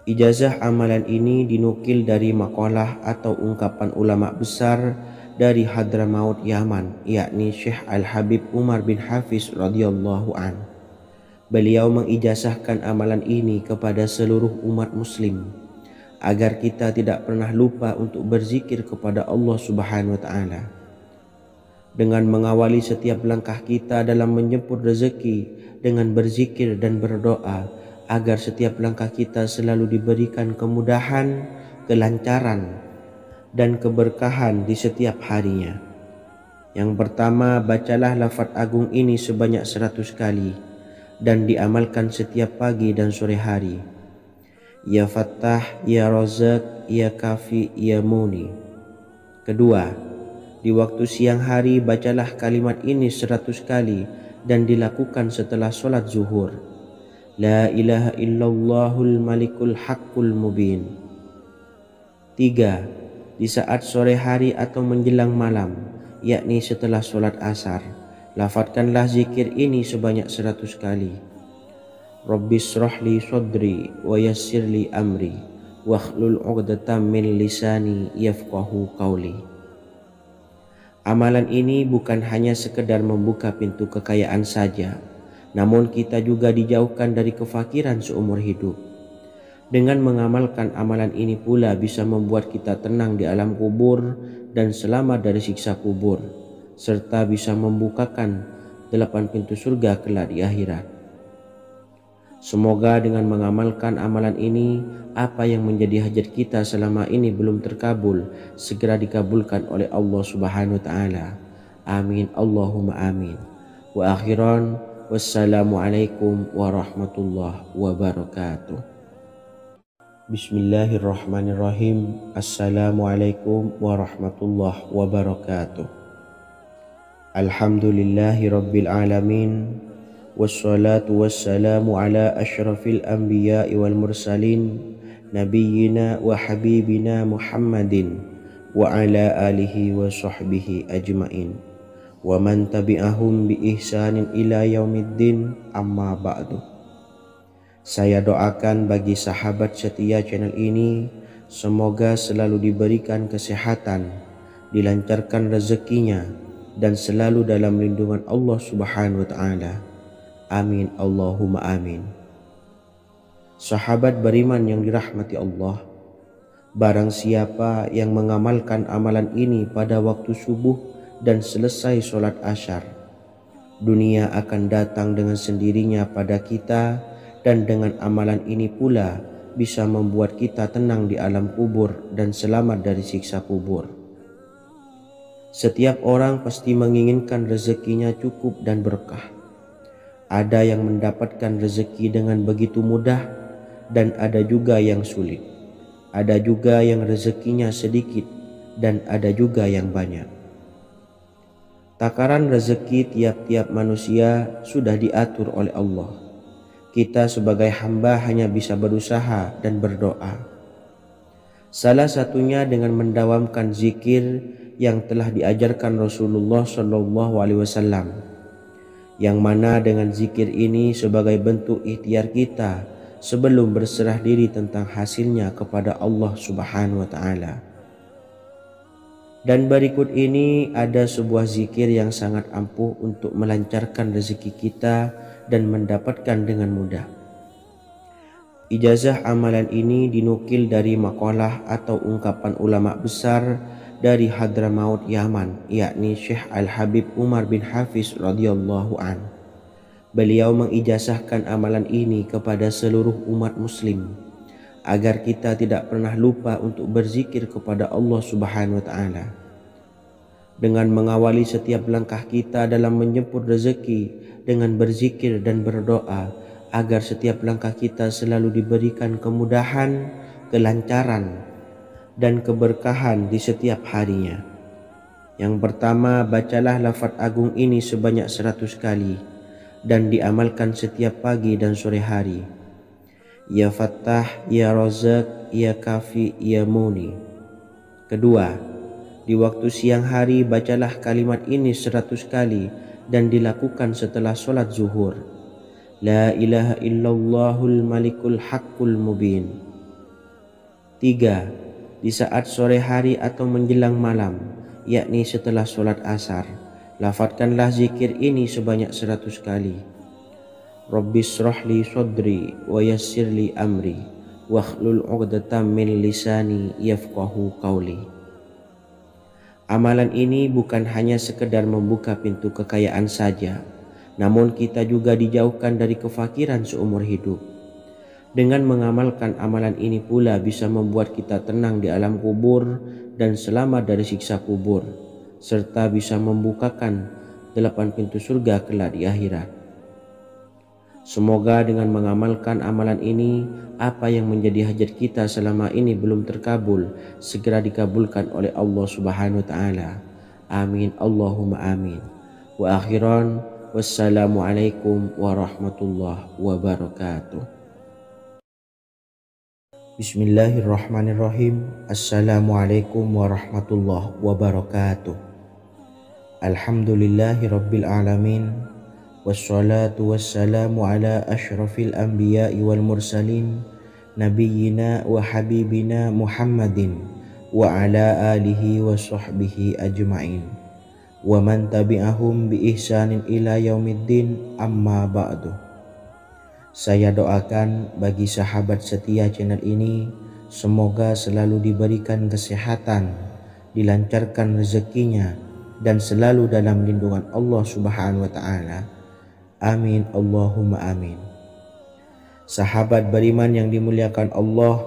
Ijazah amalan ini dinukil dari makalah atau ungkapan ulama besar dari Hadramaut Yaman, yakni Syekh Al-Habib Umar bin Hafiz radhiyallahu an. Beliau mengijazahkan amalan ini kepada seluruh umat muslim agar kita tidak pernah lupa untuk berzikir kepada Allah Subhanahu wa Ta'ala. Dengan mengawali setiap langkah kita dalam menjemput rezeki dengan berzikir dan berdoa agar setiap langkah kita selalu diberikan kemudahan, kelancaran, dan keberkahan di setiap harinya. Yang pertama, bacalah lafaz agung ini sebanyak 100 kali dan diamalkan setiap pagi dan sore hari. Ya Fattah, Ya Razak, Ya Kafi, Ya Muni. Kedua, di waktu siang hari bacalah kalimat ini 100 kali dan dilakukan setelah sholat zuhur. La ilaha illallahul malikul haqqul mubin. 3. Di saat sore hari atau menjelang malam, yakni setelah sholat asar, lafadzkanlah zikir ini sebanyak 100 kali. Rabbis shrahli sodri wa yassirli amri wakhlul 'uqdatam min lisani yafqahu qawli. Amalan ini bukan hanya sekedar membuka pintu kekayaan saja, namun kita juga dijauhkan dari kefakiran seumur hidup. Dengan mengamalkan amalan ini pula bisa membuat kita tenang di alam kubur dan selamat dari siksa kubur, serta bisa membukakan 8 pintu surga kelak di akhirat. Semoga dengan mengamalkan amalan ini, apa yang menjadi hajat kita selama ini belum terkabul, segera dikabulkan oleh Allah Subhanahu wa Ta'ala. Amin Allahumma amin. Wa akhiran, wassalamualaikum warahmatullahi wabarakatuh. Bismillahirrahmanirrahim. Assalamualaikum warahmatullahi wabarakatuh. Alhamdulillahi rabbil alamin. Wassalatu wassalamu ala asyrafil anbiya'i wal mursalin nabiyyina wa habibina Muhammadin wa ala alihi wa sahbihi ajmain wa man tabi'ahum bi ihsanin ila yaumiddin, amma ba'du. Saya doakan bagi sahabat setia channel ini, semoga selalu diberikan kesehatan, dilancarkan rezekinya, dan selalu dalam lindungan Allah Subhanahu wa Ta'ala. Amin Allahumma amin. Sahabat beriman yang dirahmati Allah, barang siapa yang mengamalkan amalan ini pada waktu subuh dan selesai sholat asyar, dunia akan datang dengan sendirinya pada kita, dan dengan amalan ini pula bisa membuat kita tenang di alam kubur dan selamat dari siksa kubur. Setiap orang pasti menginginkan rezekinya cukup dan berkah. Ada yang mendapatkan rezeki dengan begitu mudah dan ada juga yang sulit. Ada juga yang rezekinya sedikit dan ada juga yang banyak. Takaran rezeki tiap-tiap manusia sudah diatur oleh Allah. Kita sebagai hamba hanya bisa berusaha dan berdoa. Salah satunya dengan mendawamkan zikir yang telah diajarkan Rasulullah SAW, yang mana dengan zikir ini sebagai bentuk ikhtiar kita sebelum berserah diri tentang hasilnya kepada Allah Subhanahu wa Ta'ala. Dan berikut ini ada sebuah zikir yang sangat ampuh untuk melancarkan rezeki kita dan mendapatkan dengan mudah. Ijazah amalan ini dinukil dari makalah atau ungkapan ulama besar dari Hadramaut Yaman, yakni Syekh Al-Habib Umar bin Hafiz radhiyallahu an. Beliau mengijazahkan amalan ini kepada seluruh umat muslim agar kita tidak pernah lupa untuk berzikir kepada Allah Subhanahu wa Ta'ala. Dengan mengawali setiap langkah kita dalam menjemput rezeki dengan berzikir dan berdoa agar setiap langkah kita selalu diberikan kemudahan, kelancaran, dan keberkahan di setiap harinya. Yang pertama, bacalah lafaz agung ini sebanyak 100 kali dan diamalkan setiap pagi dan sore hari. Ya Fattah, Ya Razak, Ya Kafi, Ya Muni. Kedua, di waktu siang hari bacalah kalimat ini 100 kali dan dilakukan setelah sholat zuhur. La ilaha illallahul malikul haqqul mubin. 3. Di saat sore hari atau menjelang malam, yakni setelah sholat asar, lafadzkanlah zikir ini sebanyak 100 kali. Rabbis shrahli sodri wa yassirli amri wakhlul 'uqdatam min lisani yafqahu qawli. Amalan ini bukan hanya sekedar membuka pintu kekayaan saja, namun kita juga dijauhkan dari kefakiran seumur hidup. Dengan mengamalkan amalan ini pula bisa membuat kita tenang di alam kubur dan selamat dari siksa kubur, serta bisa membukakan 8 pintu surga kelak di akhirat. Semoga dengan mengamalkan amalan ini, apa yang menjadi hajat kita selama ini belum terkabul, segera dikabulkan oleh Allah Subhanahu wa Ta'ala. Amin, Allahumma amin. Wa akhiran, wassalamualaikum warahmatullahi wabarakatuh. Bismillahirrahmanirrahim. Assalamualaikum warahmatullahi wabarakatuh. Alhamdulillahi rabbil alamin. Wassalatu wassalamu ala ashrafil anbiya'i wal mursalin nabiyyina wa habibina Muhammadin wa ala alihi wa sahbihi ajma'in wa man tabi'ahum bi ihsanin ila yaumiddin, amma ba'du. Saya doakan bagi sahabat setia channel ini, semoga selalu diberikan kesehatan, dilancarkan rezekinya, dan selalu dalam lindungan Allah Subhanahu wa Ta'ala. Amin, Allahumma amin. Sahabat beriman yang dimuliakan Allah,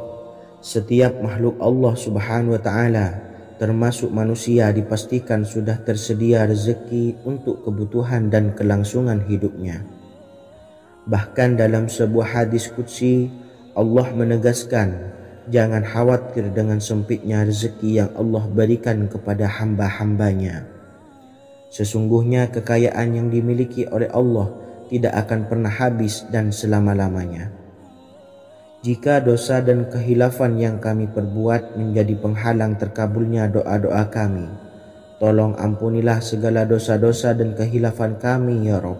setiap makhluk Allah Subhanahu wa Ta'ala termasuk manusia dipastikan sudah tersedia rezeki untuk kebutuhan dan kelangsungan hidupnya. Bahkan dalam sebuah hadis qudsi, Allah menegaskan, jangan khawatir dengan sempitnya rezeki yang Allah berikan kepada hamba-hambanya. Sesungguhnya kekayaan yang dimiliki oleh Allah tidak akan pernah habis dan selama-lamanya. Jika dosa dan kehilafan yang kami perbuat menjadi penghalang terkabulnya doa-doa kami, tolong ampunilah segala dosa-dosa dan kehilafan kami ya Rabb.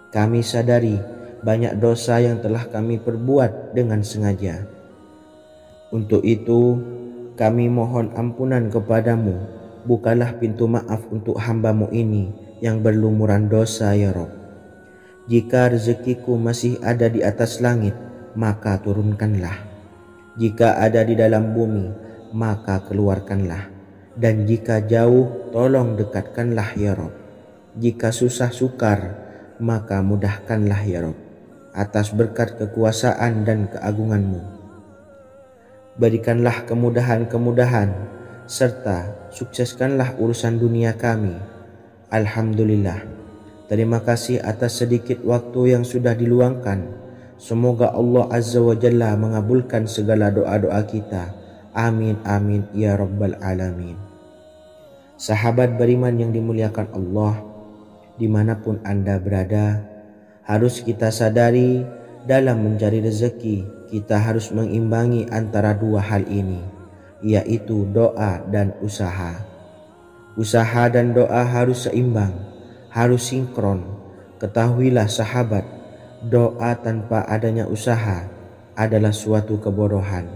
Kami sadari banyak dosa yang telah kami perbuat dengan sengaja. Untuk itu kami mohon ampunan kepadamu, bukalah pintu maaf untuk hambamu ini yang berlumuran dosa ya Rabb. Jika rezekiku masih ada di atas langit, maka turunkanlah. Jika ada di dalam bumi, maka keluarkanlah. Dan jika jauh, tolong dekatkanlah ya Rabb. Jika susah sukar, maka mudahkanlah ya Rabb, atas berkat kekuasaan dan keagunganmu. Berikanlah kemudahan-kemudahan, serta sukseskanlah urusan dunia kami. Alhamdulillah, Terima kasih atas sedikit waktu yang sudah diluangkan. Semoga Allah Azza wa Jalla mengabulkan segala doa-doa kita. Amin amin ya rabbal alamin. Sahabat beriman yang dimuliakan Allah, dimanapun Anda berada, harus kita sadari dalam mencari rezeki kita harus mengimbangi antara dua hal ini, yaitu doa dan usaha. Usaha dan doa harus seimbang, harus sinkron. Ketahuilah sahabat, doa tanpa adanya usaha adalah suatu kebodohan,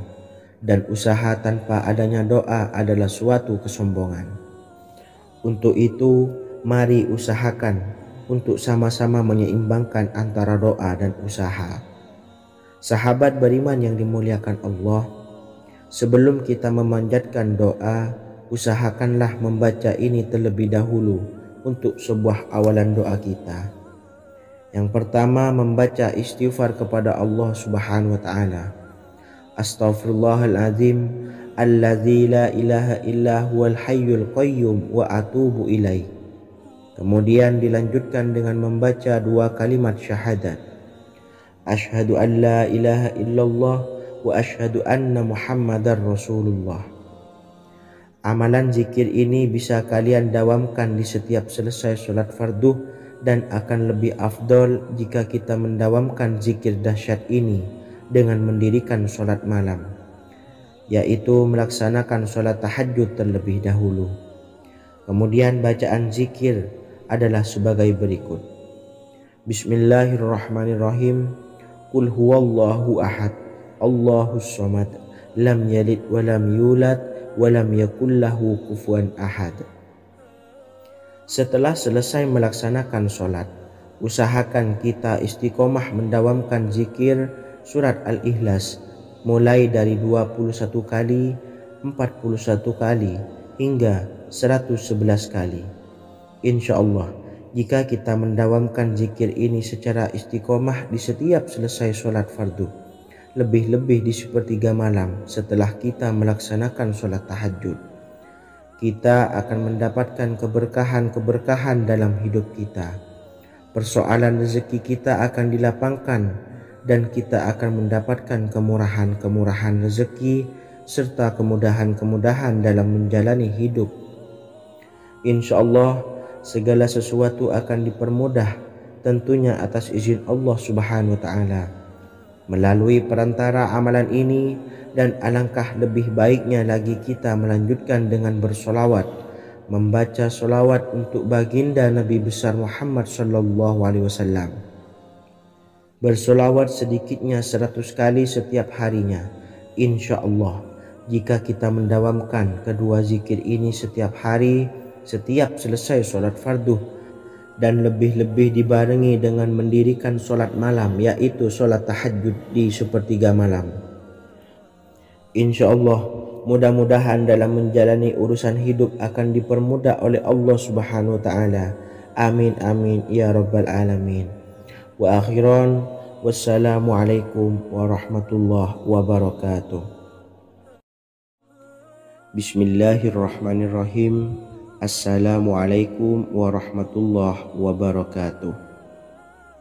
dan usaha tanpa adanya doa adalah suatu kesombongan. Untuk itu, mari usahakan untuk sama-sama menyeimbangkan antara doa dan usaha. Sahabat beriman yang dimuliakan Allah, sebelum kita memanjatkan doa, usahakanlah membaca ini terlebih dahulu untuk sebuah awalan doa kita. Yang pertama, membaca istighfar kepada Allah Subhanahu wa taala. Astaghfirullahalazim alladzi la ilaha illa huwal hayyul qayyum wa atubu ilaih. Kemudian dilanjutkan dengan membaca dua kalimat syahadat. Asyhadu an la ilaha illallah wa asyhadu anna Muhammadar Rasulullah. Amalan zikir ini bisa kalian dawamkan di setiap selesai sholat fardu, dan akan lebih afdol jika kita mendawamkan zikir dahsyat ini dengan mendirikan sholat malam, yaitu melaksanakan sholat tahajud terlebih dahulu. Kemudian bacaan zikir adalah sebagai berikut. Bismillahirrahmanirrahim. Qul huwallahu ahad, Allahus samad, lam yalid wa lam yulad walam yakul lahu kufuwan ahad. Setelah selesai melaksanakan sholat, usahakan kita istiqomah mendawamkan zikir surat Al-Ikhlas mulai dari 21 kali, 41 kali hingga 111 kali. Insya Allah, jika kita mendawamkan zikir ini secara istiqomah di setiap selesai sholat fardu, lebih-lebih di sepertiga malam setelah kita melaksanakan sholat tahajud, kita akan mendapatkan keberkahan-keberkahan dalam hidup kita. Persoalan rezeki kita akan dilapangkan dan kita akan mendapatkan kemurahan-kemurahan rezeki serta kemudahan-kemudahan dalam menjalani hidup. Insya Allah segala sesuatu akan dipermudah, tentunya atas izin Allah Subhanahu wa taala. Melalui perantara amalan ini, dan alangkah lebih baiknya lagi kita melanjutkan dengan bersolawat, membaca solawat untuk baginda Nabi besar Muhammad sallallahu alaihi wasallam. Bersolawat sedikitnya 100 kali setiap harinya. Insya Allah, jika kita mendawamkan kedua zikir ini setiap hari, setiap selesai sholat fardu, dan lebih-lebih dibarengi dengan mendirikan sholat malam, yaitu sholat tahajud di sepertiga malam, insya Allah mudah-mudahan dalam menjalani urusan hidup akan dipermudah oleh Allah Subhanahu wa ta'ala. Amin amin ya rabbal alamin. Wa akhiran, wassalamualaikum warahmatullahi wabarakatuh. Bismillahirrahmanirrahim. Assalamualaikum warahmatullahi wabarakatuh.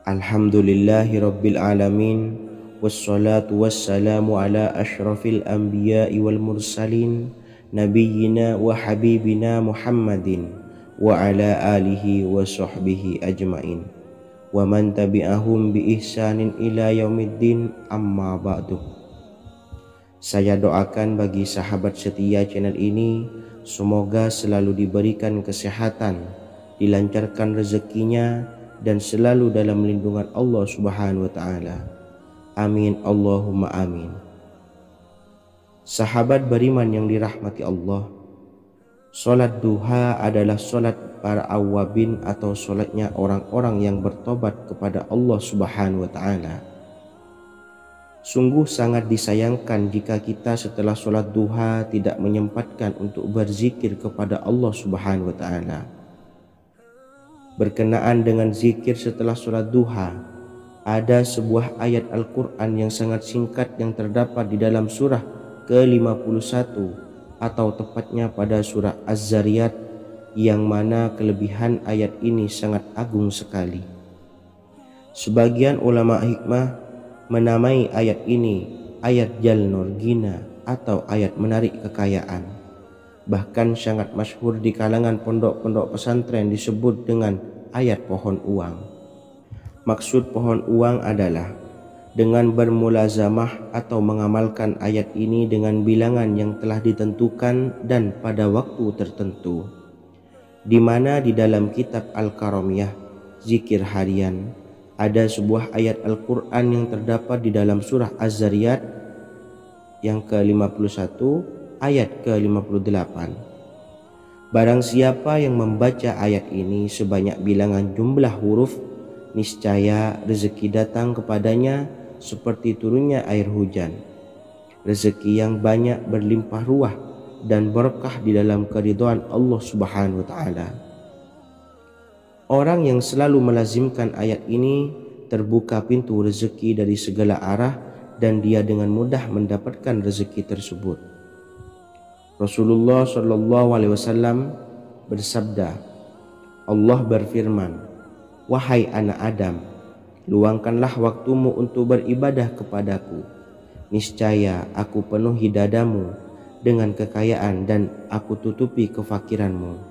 Alhamdulillahi rabbil alamin, wassalatu wassalamu ala ashrafil anbiya'i wal mursalin, nabiyyina wa habibina Muhammadin wa ala alihi wa sahbihi ajmain, wa man tabi'ahum bi ihsanin ila yaumiddin, amma ba'du. Saya doakan bagi sahabat setia channel ini, semoga selalu diberikan kesehatan, dilancarkan rezekinya, dan selalu dalam lindungan Allah Subhanahu wa ta'ala. Amin Allahumma amin. Sahabat beriman yang dirahmati Allah, sholat duha adalah sholat para awabin atau sholatnya orang-orang yang bertobat kepada Allah Subhanahu wa ta'ala. Sungguh sangat disayangkan jika kita setelah sholat duha tidak menyempatkan untuk berzikir kepada Allah Subhanahu wa ta'ala. Berkenaan dengan zikir setelah sholat duha, ada sebuah ayat Al-Quran yang sangat singkat yang terdapat di dalam surah ke-51 atau tepatnya pada surah Az-Zariyat yang mana kelebihan ayat ini sangat agung sekali. Sebagian ulama hikmah menamai ayat ini ayat jalnur gina atau ayat menarik kekayaan. Bahkan sangat masyhur di kalangan pondok-pondok pesantren disebut dengan ayat pohon uang. Maksud pohon uang adalah dengan bermulazamah atau mengamalkan ayat ini dengan bilangan yang telah ditentukan dan pada waktu tertentu, di mana di dalam kitab Al-Karamiyah zikir harian ada sebuah ayat Al-Quran yang terdapat di dalam surah Az-Zariyat yang ke-51 ayat ke-58. Barang siapa yang membaca ayat ini sebanyak bilangan jumlah huruf, niscaya rezeki datang kepadanya seperti turunnya air hujan. Rezeki yang banyak berlimpah ruah dan berkah di dalam keridhaan Allah Subhanahu wa taala. Orang yang selalu melazimkan ayat ini terbuka pintu rezeki dari segala arah dan dia dengan mudah mendapatkan rezeki tersebut. Rasulullah SAW bersabda, Allah berfirman, "Wahai anak Adam, luangkanlah waktumu untuk beribadah kepadaku. Niscaya aku penuhi dadamu dengan kekayaan dan aku tutupi kefakiranmu.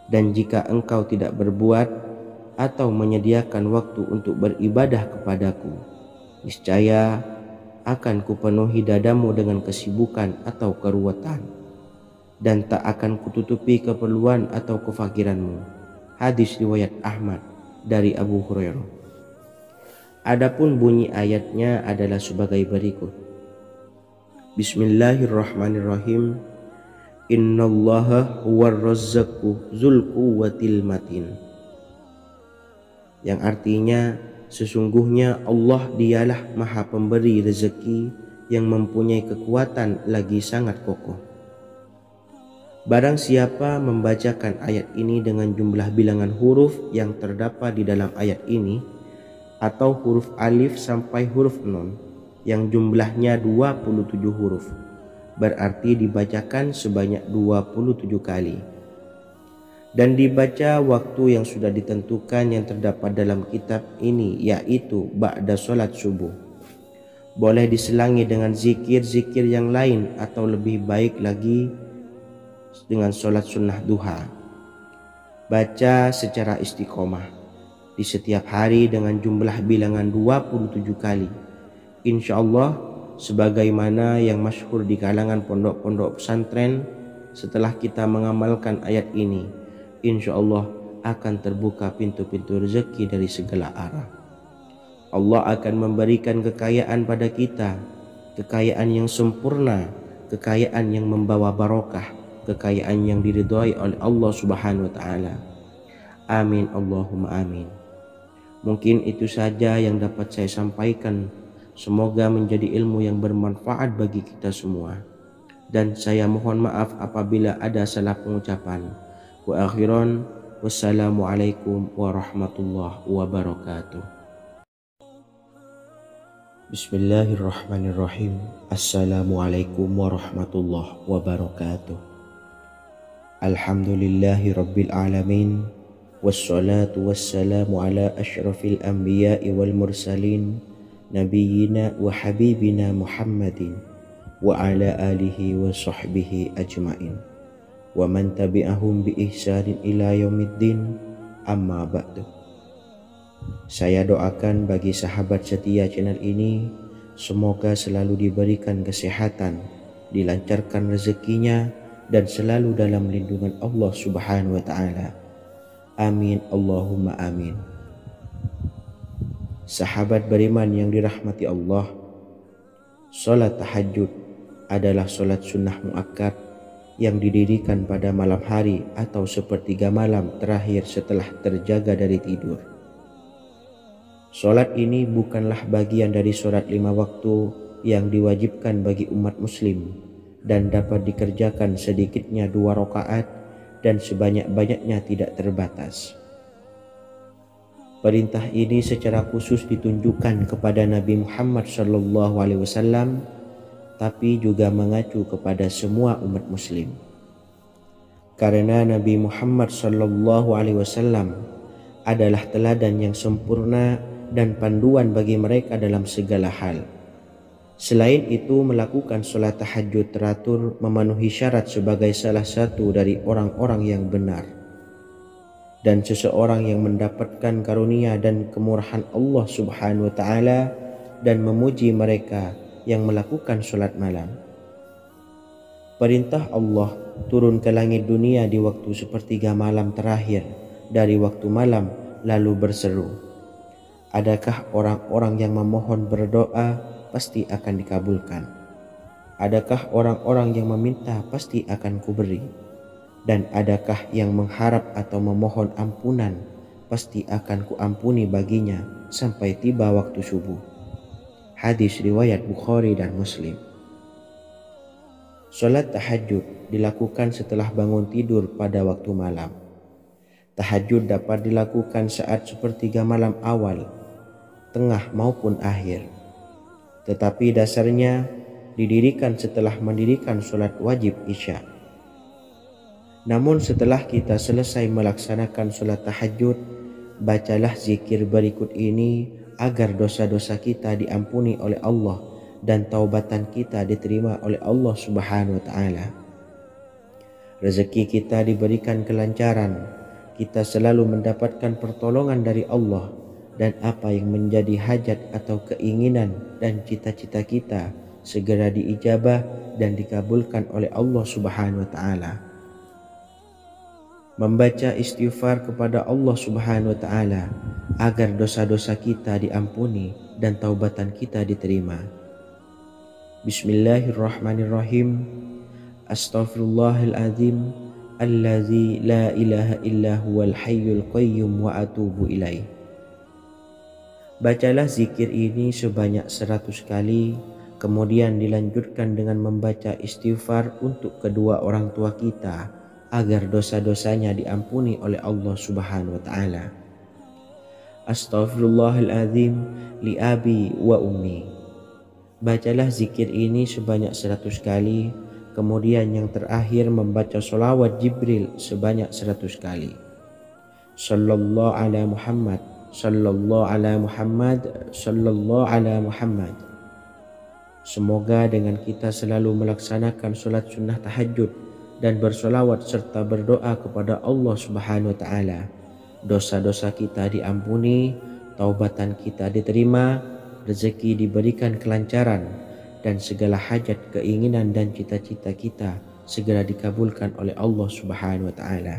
Dan jika engkau tidak berbuat atau menyediakan waktu untuk beribadah kepadaku, niscaya akan kupenuhi dadamu dengan kesibukan atau keruwetan, dan tak akan kututupi keperluan atau kefakiranmu." Hadis riwayat Ahmad dari Abu Hurairah. Adapun bunyi ayatnya adalah sebagai berikut. Bismillahirrahmanirrahim. Innallaha huwar razzaqu dzul quwwatil matin. Yang artinya, sesungguhnya Allah dialah maha pemberi rezeki yang mempunyai kekuatan lagi sangat kokoh. Barang siapa membacakan ayat ini dengan jumlah bilangan huruf yang terdapat di dalam ayat ini, atau huruf alif sampai huruf nun yang jumlahnya 27 huruf, berarti dibacakan sebanyak 27 kali, dan dibaca waktu yang sudah ditentukan yang terdapat dalam kitab ini, yaitu ba'da sholat subuh. Boleh diselangi dengan zikir-zikir yang lain atau lebih baik lagi dengan sholat sunnah duha. Baca secara istiqomah di setiap hari dengan jumlah bilangan 27 kali. Insya Allah, sebagaimana yang masyhur di kalangan pondok-pondok pesantren, setelah kita mengamalkan ayat ini, insya Allah akan terbuka pintu-pintu rezeki dari segala arah. Allah akan memberikan kekayaan pada kita, kekayaan yang sempurna, kekayaan yang membawa barokah, kekayaan yang diridhai oleh Allah Subhanahu wa taala. Amin Allahumma amin. Mungkin itu saja yang dapat saya sampaikan. Semoga menjadi ilmu yang bermanfaat bagi kita semua. Dan saya mohon maaf apabila ada salah pengucapan. Wa akhiran, wassalamualaikum warahmatullahi wabarakatuh. Bismillahirrahmanirrahim. Assalamualaikum warahmatullahi wabarakatuh. Alhamdulillahi rabbil alamin, wassalatu wassalamu ala ashrafil anbiya'i wal mursalin, nabiyyina wa habibina Muhammadin wa ala alihi wa sahbihi ajma'in wa man tabi'ahum bi ihsanin ila yaumiddin, amma ba'du. Saya doakan bagi sahabat setia channel ini, semoga selalu diberikan kesehatan, dilancarkan rezekinya, dan selalu dalam lindungan Allah Subhanahu wa taala. Amin Allahumma amin. Sahabat beriman yang dirahmati Allah, salat tahajud adalah salat sunnah muakkad yang didirikan pada malam hari atau sepertiga malam terakhir setelah terjaga dari tidur. Salat ini bukanlah bagian dari salat 5 waktu yang diwajibkan bagi umat muslim, dan dapat dikerjakan sedikitnya 2 rakaat dan sebanyak-banyaknya tidak terbatas. Perintah ini secara khusus ditunjukkan kepada Nabi Muhammad SAW, tapi juga mengacu kepada semua umat muslim. Karena Nabi Muhammad sallallahu alaihi wasallam adalah teladan yang sempurna dan panduan bagi mereka dalam segala hal. Selain itu, melakukan sholat tahajud teratur memenuhi syarat sebagai salah satu dari orang-orang yang benar. Dan seseorang yang mendapatkan karunia dan kemurahan Allah Subhanahu wa Ta'ala dan memuji mereka yang melakukan sholat malam. Perintah Allah turun ke langit dunia di waktu sepertiga malam terakhir dari waktu malam, lalu berseru, adakah orang-orang yang memohon berdoa pasti akan dikabulkan? Adakah orang-orang yang meminta pasti akan kuberi? Dan adakah yang mengharap atau memohon ampunan pasti akan kuampuni baginya sampai tiba waktu subuh. Hadis riwayat Bukhari dan Muslim. Salat tahajud dilakukan setelah bangun tidur pada waktu malam. Tahajud dapat dilakukan saat sepertiga malam awal, tengah maupun akhir. Tetapi dasarnya didirikan setelah mendirikan sholat wajib Isya. Namun setelah kita selesai melaksanakan sholat tahajud, bacalah zikir berikut ini agar dosa-dosa kita diampuni oleh Allah dan taubatan kita diterima oleh Allah Subhanahu wa Ta'ala. Rezeki kita diberikan kelancaran, kita selalu mendapatkan pertolongan dari Allah, dan apa yang menjadi hajat atau keinginan dan cita-cita kita segera diijabah dan dikabulkan oleh Allah Subhanahu wa Ta'ala. Membaca istighfar kepada Allah Subhanahu wa Ta'ala agar dosa-dosa kita diampuni dan taubatan kita diterima. Bismillahirrahmanirrahim. Astaghfirullahaladzim allazi la ilaha illa huwal hayyul qayyum wa atubu ilaih. Bacalah zikir ini sebanyak 100 kali, kemudian dilanjutkan dengan membaca istighfar untuk kedua orang tua kita agar dosa-dosanya diampuni oleh Allah Subhanahu wa Ta'ala. Astaghfirullahaladzim li abi wa ummi. Bacalah zikir ini sebanyak 100 kali, kemudian yang terakhir membaca sholawat Jibril sebanyak 100 kali. Sallallahu ala Muhammad, sallallahu ala Muhammad, sallallahu ala Muhammad. Semoga dengan kita selalu melaksanakan sholat sunnah tahajud dan bersolawat serta berdoa kepada Allah Subhanahu wa Ta'ala, dosa-dosa kita diampuni, taubatan kita diterima, rezeki diberikan kelancaran, dan segala hajat, keinginan dan cita-cita kita segera dikabulkan oleh Allah Subhanahu wa Ta'ala.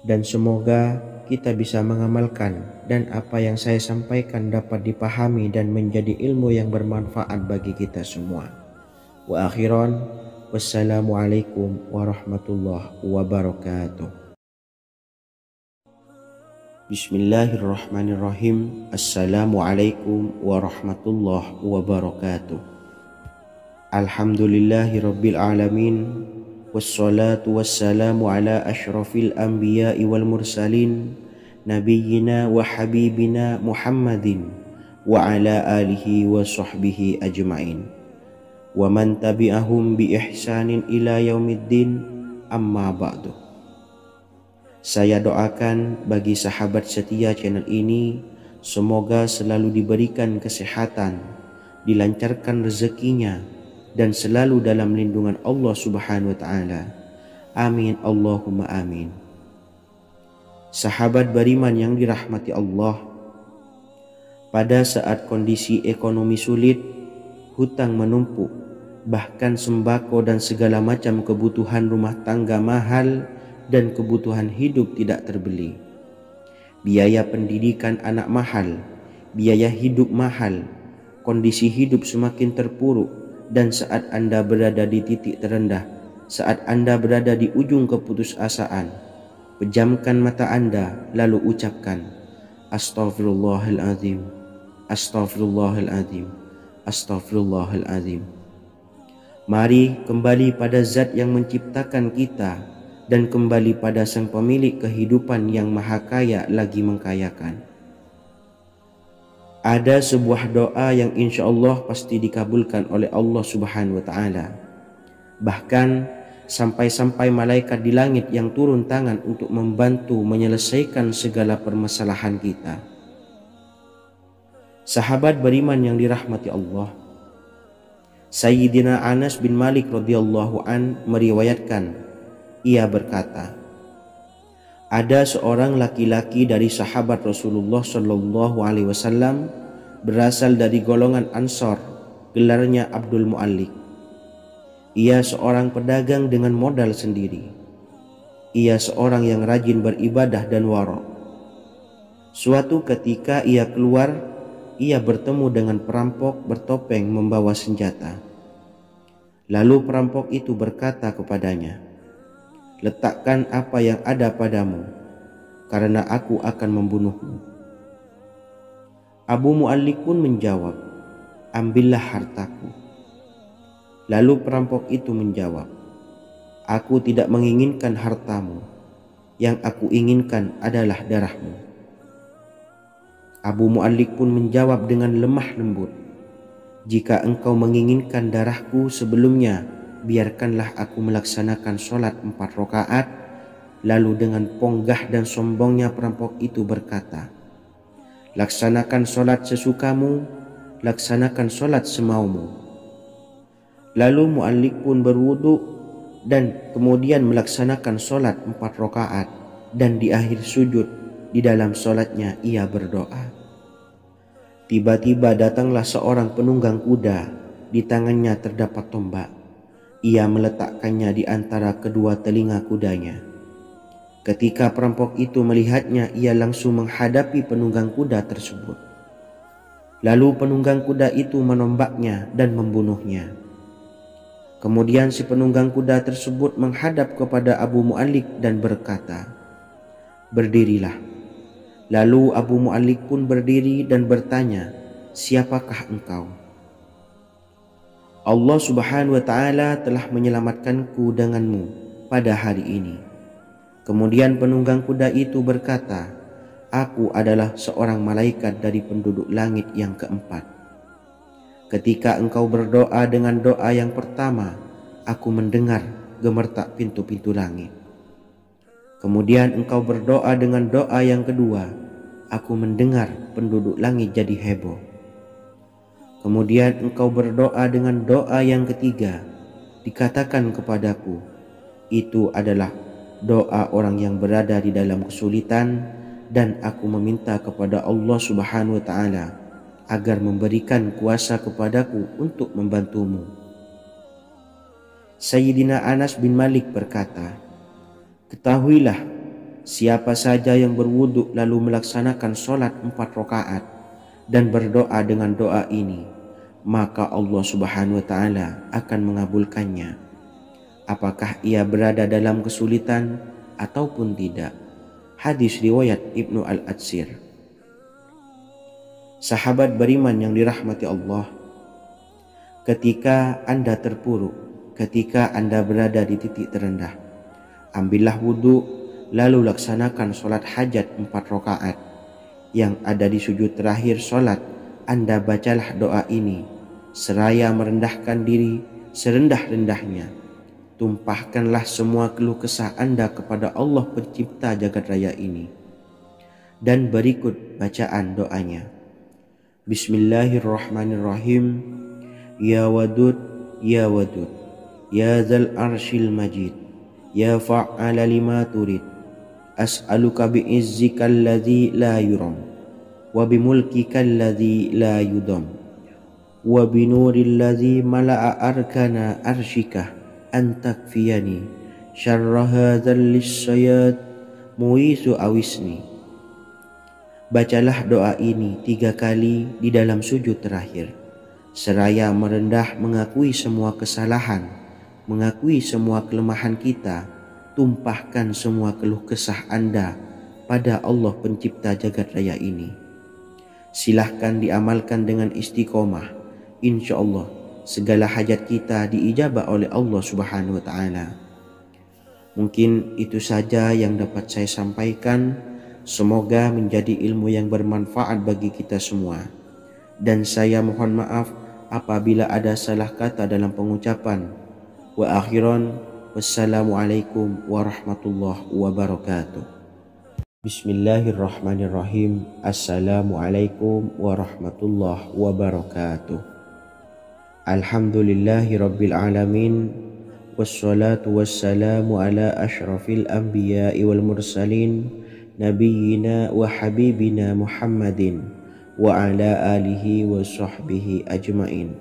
Dan semoga kita bisa mengamalkan dan apa yang saya sampaikan dapat dipahami dan menjadi ilmu yang bermanfaat bagi kita semua. Wa akhiran, wassalamualaikum warahmatullahi wabarakatuh. Bismillahirrahmanirrahim. Assalamualaikum warahmatullahi wabarakatuh. Alhamdulillahi rabbil alamin. Wassalatu wassalamu ala ashrafil anbiya'i wal mursalin, nabiyyina wa habibina Muhammadin wa ala alihi wa sahbihi ajma'in wa man tabi'ahum bi ihsanin ila yaumiddin, amma ba'du. Saya doakan bagi sahabat setia channel ini, semoga selalu diberikan kesehatan, dilancarkan rezekinya, dan selalu dalam lindungan Allah Subhanahu wa Ta'ala. Amin Allahumma amin. Sahabat beriman yang dirahmati Allah, pada saat kondisi ekonomi sulit, hutang menumpuk, bahkan sembako dan segala macam kebutuhan rumah tangga mahal dan kebutuhan hidup tidak terbeli, biaya pendidikan anak mahal, biaya hidup mahal, kondisi hidup semakin terpuruk, dan saat Anda berada di titik terendah, saat Anda berada di ujung keputusasaan, pejamkan mata Anda lalu ucapkan Astaghfirullahaladzim, Astaghfirullahaladzim, Astaghfirullahaladzim. Mari kembali pada Zat yang menciptakan kita dan kembali pada Sang Pemilik kehidupan yang Maha Kaya lagi mengkayakan. Ada sebuah doa yang insya Allah pasti dikabulkan oleh Allah Subhanahu wa Ta'ala. Bahkan sampai-sampai malaikat di langit yang turun tangan untuk membantu menyelesaikan segala permasalahan kita. Sahabat beriman yang dirahmati Allah, Sayyidina Anas bin Malik radhiyallahu an meriwayatkan, ia berkata, ada seorang laki-laki dari sahabat Rasulullah Shallallahu Alaihi Wasallam berasal dari golongan Ansor, gelarnya Abdul Mu'allik. Ia seorang pedagang dengan modal sendiri. Ia seorang yang rajin beribadah dan wara'. Suatu ketika ia keluar, ia bertemu dengan perampok bertopeng membawa senjata. Lalu perampok itu berkata kepadanya, letakkan apa yang ada padamu, karena aku akan membunuhmu. Abu Mu'allik pun menjawab, ambillah hartaku. Lalu perampok itu menjawab, aku tidak menginginkan hartamu, yang aku inginkan adalah darahmu. Abu Mu'allik pun menjawab dengan lemah lembut, jika engkau menginginkan darahku sebelumnya, biarkanlah aku melaksanakan sholat 4 rakaat. Lalu dengan ponggah dan sombongnya perampok itu berkata, laksanakan sholat sesukamu, laksanakan sholat semaumu. Lalu Mu'allik pun berwudu dan kemudian melaksanakan sholat 4 rakaat, dan di akhir sujud di dalam sholatnya ia berdoa. Tiba-tiba datanglah seorang penunggang kuda, di tangannya terdapat tombak. Ia meletakkannya di antara kedua telinga kudanya. Ketika perampok itu melihatnya, ia langsung menghadapi penunggang kuda tersebut. Lalu penunggang kuda itu menombaknya dan membunuhnya. Kemudian si penunggang kuda tersebut menghadap kepada Abu Mu'allik dan berkata, berdirilah. Lalu Abu Mu'allik pun berdiri dan bertanya, siapakah engkau? Allah Subhanahu wa Ta'ala telah menyelamatkanku denganmu pada hari ini. Kemudian penunggang kuda itu berkata, aku adalah seorang malaikat dari penduduk langit yang keempat. Ketika engkau berdoa dengan doa yang pertama, aku mendengar gemertak pintu-pintu langit. Kemudian engkau berdoa dengan doa yang kedua, aku mendengar penduduk langit jadi heboh. Kemudian engkau berdoa dengan doa yang ketiga, dikatakan kepadaku, itu adalah doa orang yang berada di dalam kesulitan, dan aku meminta kepada Allah Subhanahu wa Ta'ala agar memberikan kuasa kepadaku untuk membantumu. Sayyidina Anas bin Malik berkata, ketahuilah, siapa saja yang berwudu lalu melaksanakan sholat 4 rakaat dan berdoa dengan doa ini, maka Allah Subhanahu wa Ta'ala akan mengabulkannya, apakah ia berada dalam kesulitan ataupun tidak. Hadis riwayat Ibnu Al-Atsir. Sahabat beriman yang dirahmati Allah, ketika Anda terpuruk, ketika Anda berada di titik terendah, ambillah wudu, lalu laksanakan sholat hajat 4 rakaat. Yang ada di sujud terakhir sholat, Anda bacalah doa ini, seraya merendahkan diri serendah-rendahnya. Tumpahkanlah semua keluh kesah Anda kepada Allah pencipta jagat raya ini. Dan berikut bacaan doanya. Bismillahirrahmanirrahim. Ya Wadud, Ya Wadud, Ya Dzal Arsyil Majid, Ya fa'ala lima turid, as'aluka bi'izzika alladhi la yuram, wa bimulkika alladhi la yudam, wa binuril ladzi mala'a arkana arsyika an takfiyani syarra hadzal lisyayat muisu awisni. Bacalah doa ini 3 kali di dalam sujud terakhir, seraya merendah mengakui semua kesalahan, mengakui semua kelemahan kita. Tumpahkan semua keluh kesah Anda pada Allah pencipta jagat raya ini. Silahkan diamalkan dengan istiqomah. Insya Allah segala hajat kita diijabah oleh Allah Subhanahu wa Ta'ala. Mungkin itu saja yang dapat saya sampaikan. Semoga menjadi ilmu yang bermanfaat bagi kita semua. Dan saya mohon maaf apabila ada salah kata dalam pengucapan. Wa akhiran, Wassalamualaikum warahmatullahi wabarakatuh. Bismillahirrahmanirrahim. Assalamualaikum warahmatullahi wabarakatuh. Alhamdulillahi rabbil alamin. Wassalatu wassalamu ala ashrafil anbiya'i wal mursalin nabiyyina wa habibina Muhammadin wa ala alihi wa sahbihi ajmain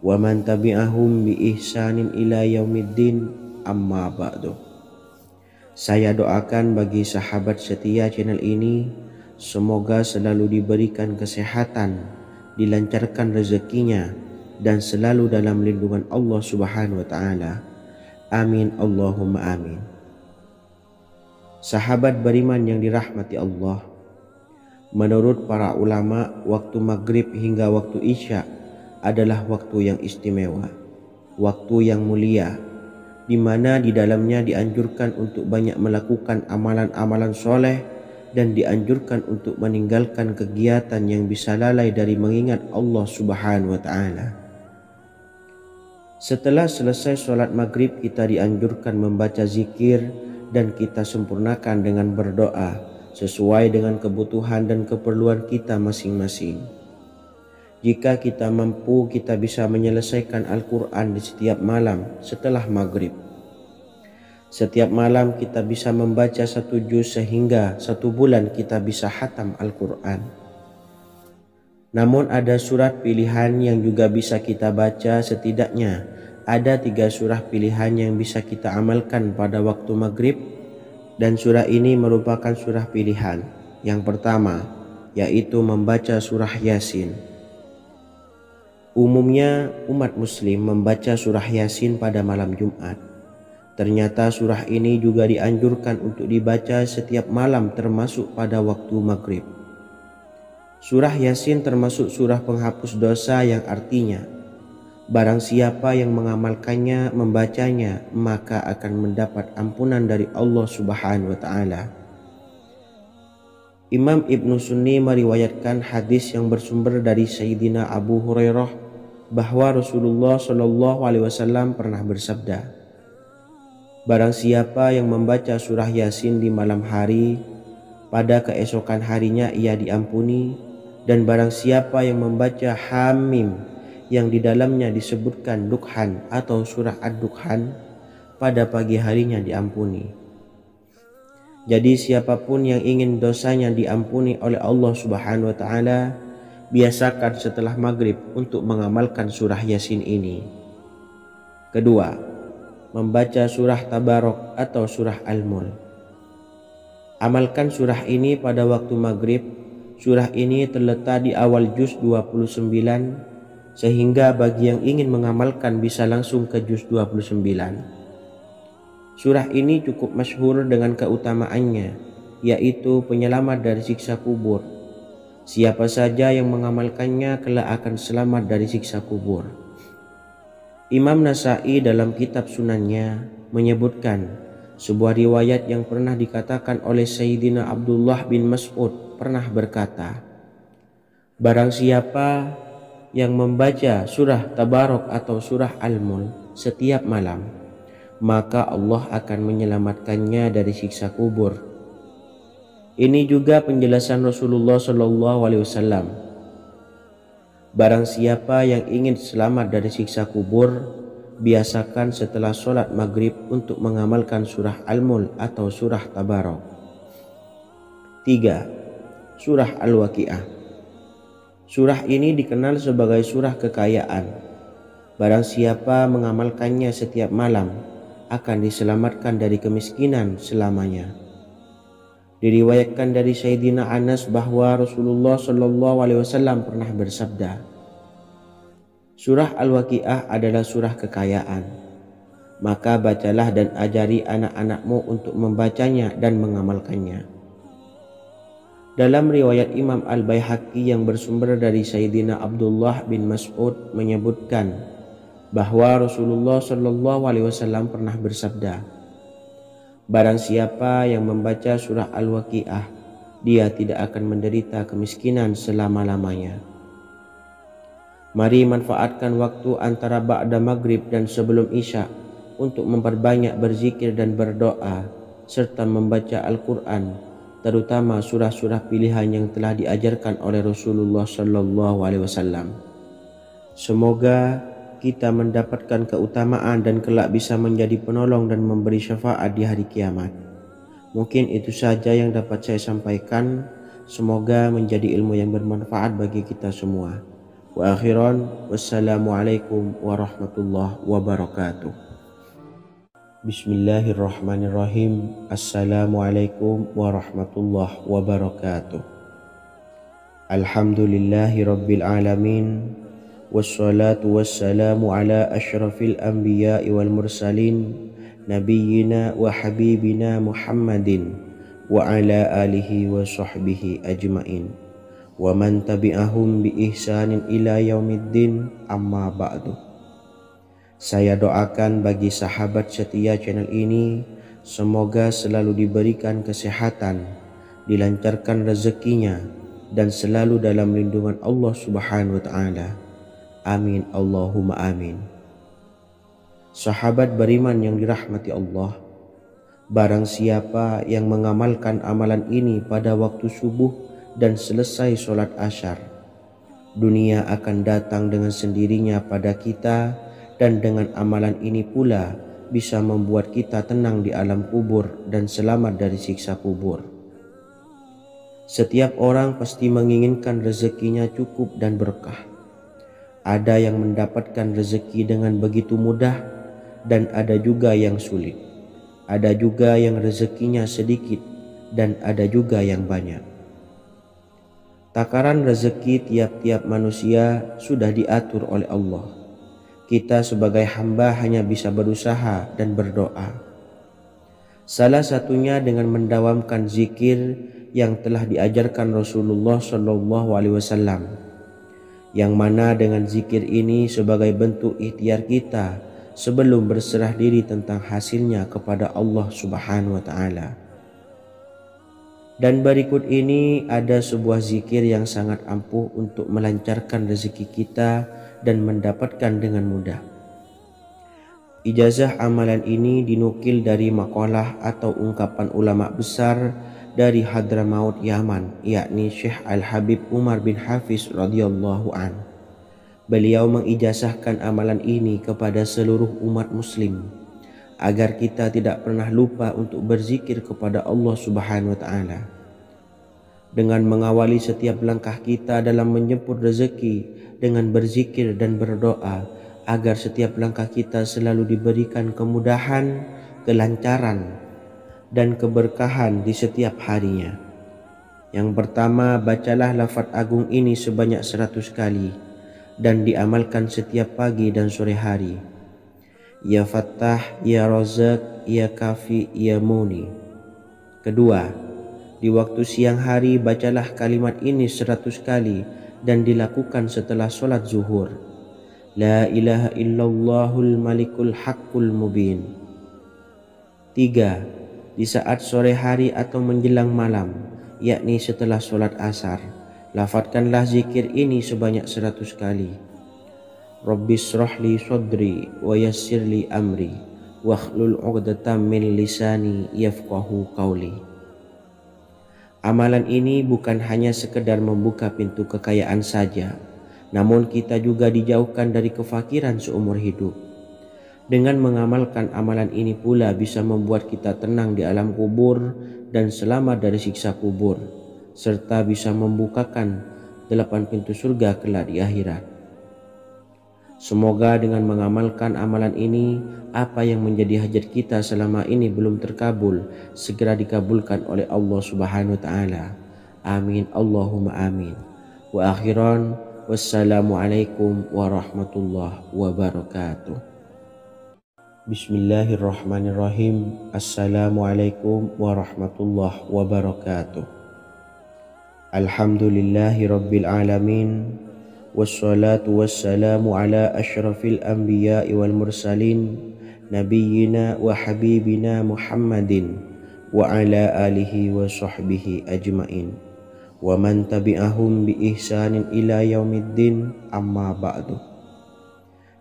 wa man tabi'ahum bi ihsanin ila yaumiddin, amma ba'du. Saya doakan bagi sahabat setia channel ini, semoga selalu diberikan kesehatan, dilancarkan rezekinya, dan selalu dalam lindungan Allah Subhanahu wa Ta'ala. Amin Allahumma amin. Sahabat beriman yang dirahmati Allah, menurut para ulama, waktu maghrib hingga waktu isya adalah waktu yang istimewa, waktu yang mulia, di mana di dalamnya dianjurkan untuk banyak melakukan amalan-amalan soleh dan dianjurkan untuk meninggalkan kegiatan yang bisa lalai dari mengingat Allah Subhanahu wa Ta'ala. Setelah selesai sholat maghrib, kita dianjurkan membaca zikir dan kita sempurnakan dengan berdoa sesuai dengan kebutuhan dan keperluan kita masing-masing. Jika kita mampu, kita bisa menyelesaikan Al-Quran di setiap malam setelah maghrib. Setiap malam kita bisa membaca 1 juz sehingga 1 bulan kita bisa khatam Al-Quran. Namun ada surat pilihan yang juga bisa kita baca. Setidaknya ada 3 surah pilihan yang bisa kita amalkan pada waktu maghrib, dan surah ini merupakan surah pilihan. Yang pertama yaitu membaca surah Yasin. Umumnya umat muslim membaca surah Yasin pada malam Jumat. Ternyata surah ini juga dianjurkan untuk dibaca setiap malam termasuk pada waktu maghrib. Surah Yasin termasuk surah penghapus dosa yang artinya barang siapa yang mengamalkannya, membacanya, maka akan mendapat ampunan dari Allah Subhanahu wa Ta'ala. Imam Ibnu Sunni meriwayatkan hadis yang bersumber dari Sayyidina Abu Hurairah bahwa Rasulullah Shallallahu Alaihi Wasallam pernah bersabda, barang siapa yang membaca surah Yasin di malam hari, pada keesokan harinya ia diampuni, dan barang siapa yang membaca Hamim yang di dalamnya disebutkan Dukhan atau surah Ad-Dukhan, pada pagi harinya diampuni. Jadi siapapun yang ingin dosanya diampuni oleh Allah Subhanahu wa Ta'ala, biasakan setelah maghrib untuk mengamalkan surah Yasin ini. Kedua, membaca surah Tabarok atau surah Al-Mulk. Amalkan surah ini pada waktu maghrib. Surah ini terletak di awal juz 29, sehingga bagi yang ingin mengamalkan bisa langsung ke juz 29. Surah ini cukup masyhur dengan keutamaannya, yaitu penyelamat dari siksa kubur. Siapa saja yang mengamalkannya kelak akan selamat dari siksa kubur. Imam Nasa'i dalam kitab Sunannya menyebutkan sebuah riwayat yang pernah dikatakan oleh Sayyidina Abdullah bin Mas'ud pernah berkata, barang siapa yang membaca surah Tabarok atau surah Al-Mulk setiap malam, maka Allah akan menyelamatkannya dari siksa kubur. Ini juga penjelasan Rasulullah Shallallahu Alaihi Wasallam. Barang siapa yang ingin selamat dari siksa kubur, biasakan setelah sholat maghrib untuk mengamalkan surah Al-Mulk atau surah Tabarok. 3. Surah Al-Waqi'ah. Surah ini dikenal sebagai surah kekayaan. Barang siapa mengamalkannya setiap malam, akan diselamatkan dari kemiskinan selamanya. Diriwayatkan dari Sayyidina Anas bahwa Rasulullah Shallallahu Alaihi Wasallam pernah bersabda, surah Al-Waqi'ah adalah surah kekayaan. Maka bacalah dan ajari anak-anakmu untuk membacanya dan mengamalkannya. Dalam riwayat Imam Al-Baihaqi yang bersumber dari Sayyidina Abdullah bin Mas'ud menyebutkan bahwa Rasulullah Shallallahu Alaihi Wasallam pernah bersabda, barang siapa yang membaca surah Al-Waqi'ah, dia tidak akan menderita kemiskinan selama-lamanya. Mari manfaatkan waktu antara ba'da maghrib dan sebelum isya untuk memperbanyak berzikir dan berdoa serta membaca Al-Quran, terutama surah-surah pilihan yang telah diajarkan oleh Rasulullah SAW. Semoga kita mendapatkan keutamaan dan kelak bisa menjadi penolong dan memberi syafaat di hari kiamat. Mungkin itu saja yang dapat saya sampaikan. Semoga menjadi ilmu yang bermanfaat bagi kita semua. Wa akhiran, wassalamualaikum warahmatullahi wabarakatuh. Bismillahirrahmanirrahim. Assalamualaikum warahmatullahi wabarakatuh. Alhamdulillahi rabbil alamin. Wassalatu wassalamu ala ashrafil anbiya'i wal mursalin, nabiyyina wa habibina Muhammadin wa ala alihi wa sahbihi ajmain wa man tabi'ahum bi ihsanin ila yaumiddin, amma ba'du. Saya doakan bagi sahabat setia channel ini, semoga selalu diberikan kesehatan, dilancarkan rezekinya, dan selalu dalam lindungan Allah Subhanahu wa ta'ala. Amin Allahumma amin. Sahabat beriman yang dirahmati Allah, barang siapa yang mengamalkan amalan ini pada waktu subuh dan selesai sholat asyar, dunia akan datang dengan sendirinya pada kita, dan dengan amalan ini pula bisa membuat kita tenang di alam kubur dan selamat dari siksa kubur. Setiap orang pasti menginginkan rezekinya cukup dan berkah. Ada yang mendapatkan rezeki dengan begitu mudah, dan ada juga yang sulit. Ada juga yang rezekinya sedikit, dan ada juga yang banyak. Takaran rezeki tiap-tiap manusia sudah diatur oleh Allah. Kita sebagai hamba hanya bisa berusaha dan berdoa. Salah satunya dengan mendawamkan zikir yang telah diajarkan Rasulullah SAW, yang mana dengan zikir ini sebagai bentuk ikhtiar kita sebelum berserah diri tentang hasilnya kepada Allah Subhanahu wa ta'ala. Dan berikut ini ada sebuah zikir yang sangat ampuh untuk melancarkan rezeki kita dan mendapatkan dengan mudah. Ijazah amalan ini dinukil dari makalah atau ungkapan ulama besar dari Hadramaut Yaman, yakni Syekh Al-Habib Umar bin Hafiz radhiyallahu an. Beliau mengijazahkan amalan ini kepada seluruh umat muslim agar kita tidak pernah lupa untuk berzikir kepada Allah Subhanahu wa ta'ala. Dengan mengawali setiap langkah kita dalam menjemput rezeki dengan berzikir dan berdoa agar setiap langkah kita selalu diberikan kemudahan, kelancaran, dan keberkahan di setiap harinya. Yang pertama, bacalah lafaz agung ini sebanyak 100 kali dan diamalkan setiap pagi dan sore hari. Ya Fattah, Ya Razak, Ya Kafi, Ya Muni. Kedua, di waktu siang hari bacalah kalimat ini 100 kali dan dilakukan setelah sholat zuhur. La ilaha illallahul malikul haqqul mubin. Tiga, di saat sore hari atau menjelang malam, yakni setelah sholat asar, lafadzkanlah zikir ini sebanyak 100 kali. Rabbishrahli sodri wa yassirli amri wakhlul 'uqdatam min lisani yafqahu qawli. Amalan ini bukan hanya sekedar membuka pintu kekayaan saja, namun kita juga dijauhkan dari kefakiran seumur hidup. Dengan mengamalkan amalan ini pula bisa membuat kita tenang di alam kubur dan selamat dari siksa kubur, serta bisa membukakan 8 pintu surga kelak di akhirat. Semoga dengan mengamalkan amalan ini, apa yang menjadi hajat kita selama ini belum terkabul, segera dikabulkan oleh Allah Subhanahu wa ta'ala. Amin Allahumma amin. Wa akhiran, wassalamualaikum warahmatullahi wabarakatuh. Bismillahirrahmanirrahim. Assalamualaikum warahmatullahi wabarakatuh. Alhamdulillahi rabbil alamin. Wassalatu wassalamu ala ashrafil anbiya'i wal mursalin, nabiyyina wa habibina Muhammadin wa ala alihi wa sahbihi ajmain wa man tabi'ahum bi ihsanin ila yaumiddin, amma ba'du.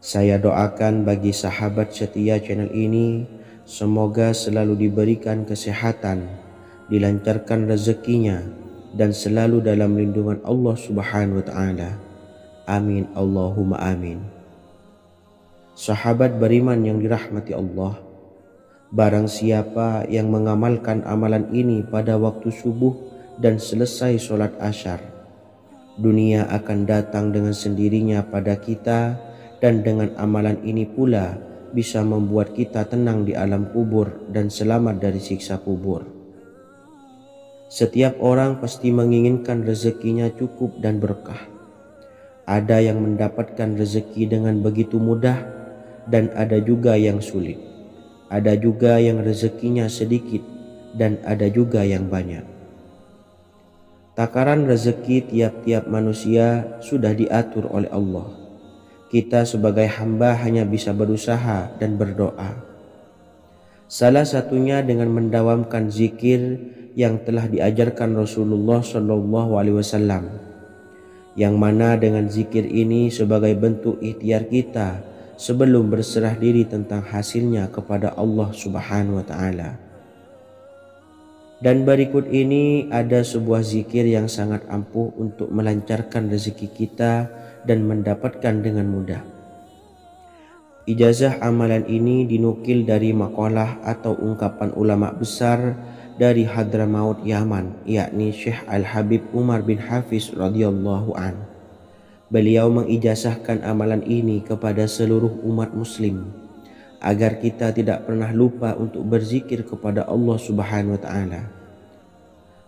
Saya doakan bagi sahabat setia channel ini, semoga selalu diberikan kesehatan, dilancarkan rezekinya, dan selalu dalam lindungan Allah Subhanahu wa Ta'ala. Amin Allahumma amin. Sahabat beriman yang dirahmati Allah, barang siapa yang mengamalkan amalan ini pada waktu subuh dan selesai sholat asyar, dunia akan datang dengan sendirinya pada kita, dan dengan amalan ini pula bisa membuat kita tenang di alam kubur dan selamat dari siksa kubur. Setiap orang pasti menginginkan rezekinya cukup dan berkah. Ada yang mendapatkan rezeki dengan begitu mudah, dan ada juga yang sulit. Ada juga yang rezekinya sedikit, dan ada juga yang banyak. Takaran rezeki tiap-tiap manusia sudah diatur oleh Allah. Kita sebagai hamba hanya bisa berusaha dan berdoa. Salah satunya dengan mendawamkan zikir yang telah diajarkan Rasulullah SAW, yang mana dengan zikir ini sebagai bentuk ikhtiar kita sebelum berserah diri tentang hasilnya kepada Allah Subhanahu wa Ta'ala. Dan berikut ini ada sebuah zikir yang sangat ampuh untuk melancarkan rezeki kita dan mendapatkan dengan mudah. Ijazah amalan ini dinukil dari makalah atau ungkapan ulama besar dari Hadramaut Yaman, yakni Syekh Al-Habib Umar bin Hafiz radhiyallahu an. Beliau mengijazahkan amalan ini kepada seluruh umat muslim agar kita tidak pernah lupa untuk berzikir kepada Allah Subhanahu wa Ta'ala.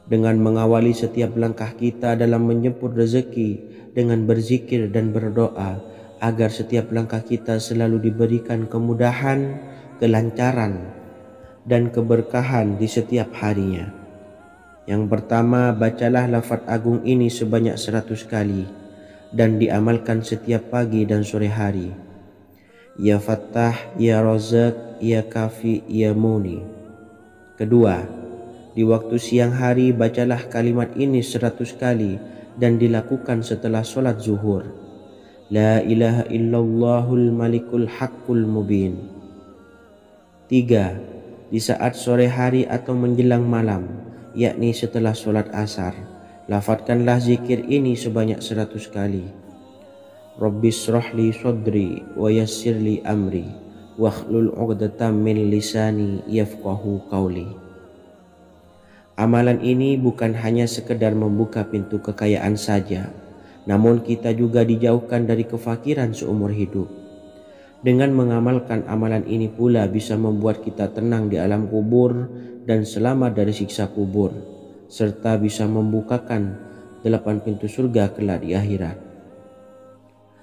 Dengan mengawali setiap langkah kita dalam menjemput rezeki dengan berzikir dan berdoa agar setiap langkah kita selalu diberikan kemudahan, kelancaran, dan keberkahan di setiap harinya. Yang pertama, bacalah lafaz agung ini sebanyak 100 kali dan diamalkan setiap pagi dan sore hari. Ya Fattah, Ya Razak, Ya Kafi, Ya Muni. Kedua, di waktu siang hari bacalah kalimat ini 100 kali dan dilakukan setelah sholat zuhur. La ilaha illallahul malikul haqqul mubin. 3. Di saat sore hari atau menjelang malam, yakni setelah sholat asar, lafadzkanlah zikir ini sebanyak 100 kali. Rabbis shrahli sodri wa yassirli amri wakhlul 'uqdatam min lisani yafqahu qawli. Amalan ini bukan hanya sekedar membuka pintu kekayaan saja, namun kita juga dijauhkan dari kefakiran seumur hidup. Dengan mengamalkan amalan ini pula bisa membuat kita tenang di alam kubur dan selamat dari siksa kubur, serta bisa membukakan 8 pintu surga kelak di akhirat.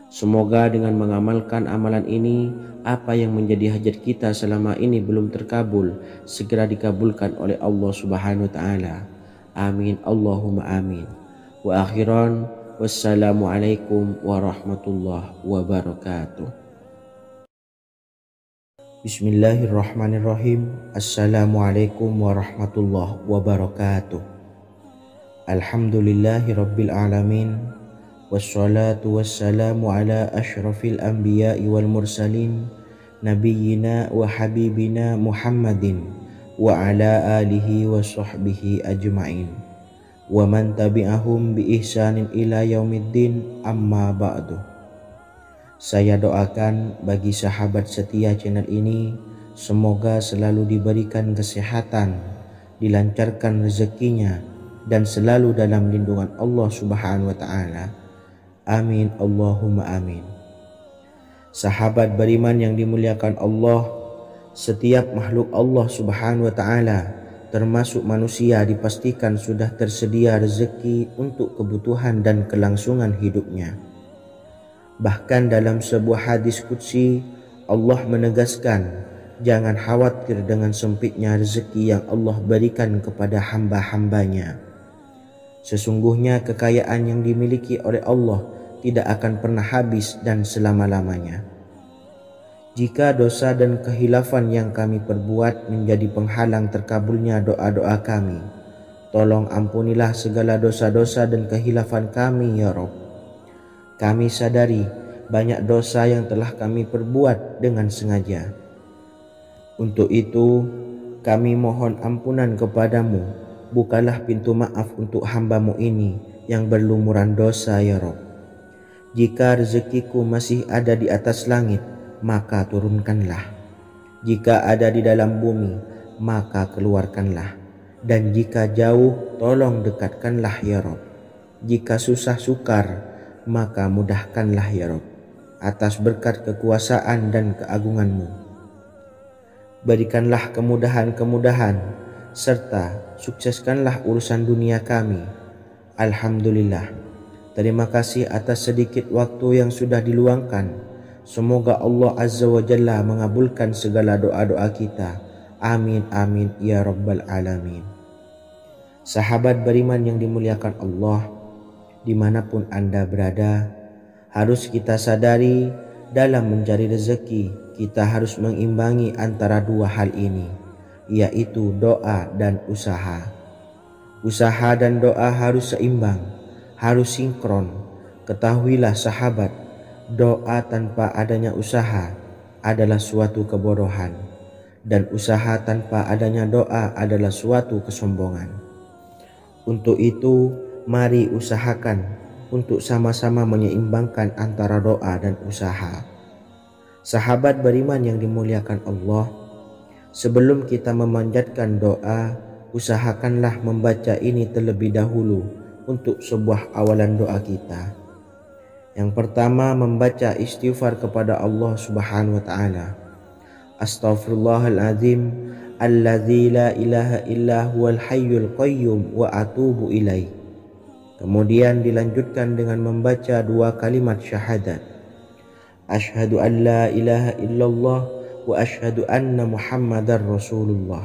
Semoga dengan mengamalkan amalan ini, apa yang menjadi hajat kita selama ini belum terkabul, segera dikabulkan oleh Allah Subhanahu wa Ta'ala. Amin Allahumma amin. Wa akhiran, wassalamualaikum warahmatullahi wabarakatuh. Bismillahirrahmanirrahim. Assalamualaikum warahmatullahi wabarakatuh. Alhamdulillahi rabbil alamin. Wassalatu wassalamu ala ashrafil anbiya'i wal mursalin nabiyyina wa habibina Muhammadin wa ala alihi wa sahbihi ajma'in wa man tabi'ahum bi ihsanin ila yaumiddin, amma ba'du. Saya doakan bagi sahabat setia channel ini, semoga selalu diberikan kesehatan, dilancarkan rezekinya, dan selalu dalam lindungan Allah Subhanahu wa Ta'ala. Amin Allahumma amin. Sahabat beriman yang dimuliakan Allah, setiap makhluk Allah Subhanahu wa Ta'ala termasuk manusia dipastikan sudah tersedia rezeki untuk kebutuhan dan kelangsungan hidupnya. Bahkan dalam sebuah hadis qudsi, Allah menegaskan, jangan khawatir dengan sempitnya rezeki yang Allah berikan kepada hamba-hambanya. Sesungguhnya kekayaan yang dimiliki oleh Allah tidak akan pernah habis dan selama-lamanya. Jika dosa dan kehilafan yang kami perbuat menjadi penghalang terkabulnya doa-doa kami, tolong ampunilah segala dosa-dosa dan kehilafan kami ya Rabb. Kami sadari banyak dosa yang telah kami perbuat dengan sengaja. Untuk itu, kami mohon ampunan kepadamu. Bukalah pintu maaf untuk hamba-Mu ini yang berlumuran dosa, ya Rabb. Jika rezekiku masih ada di atas langit, maka turunkanlah. Jika ada di dalam bumi, maka keluarkanlah. Dan jika jauh, tolong dekatkanlah, ya Rabb. Jika susah sukar, maka mudahkanlah, ya Rabb, atas berkat kekuasaan dan keagungan-Mu. Berikanlah kemudahan-kemudahan, serta sukseskanlah urusan dunia kami. Alhamdulillah. Terima kasih atas sedikit waktu yang sudah diluangkan. Semoga Allah Azza wa Jalla mengabulkan segala doa-doa kita. Amin amin ya rabbal alamin. Sahabat beriman yang dimuliakan Allah, dimanapun Anda berada, harus kita sadari dalam mencari rezeki kita harus mengimbangi antara dua hal ini, yaitu doa dan usaha. Usaha dan doa harus seimbang, harus sinkron. Ketahuilah sahabat, doa tanpa adanya usaha adalah suatu kebodohan, dan usaha tanpa adanya doa adalah suatu kesombongan. Untuk itu, mari usahakan untuk sama-sama menyeimbangkan antara doa dan usaha. Sahabat beriman yang dimuliakan Allah, sebelum kita memanjatkan doa, usahakanlah membaca ini terlebih dahulu untuk sebuah awalan doa kita. Yang pertama, membaca istighfar kepada Allah Subhanahu wa taala. Astaghfirullahaladzim alladzi la ilaha illa huwal hayyul qayyum wa atubu ilaih. Kemudian dilanjutkan dengan membaca dua kalimat syahadat. Asyhadu an la ilaha illallah wa asyhadu anna Muhammadar Rasulullah.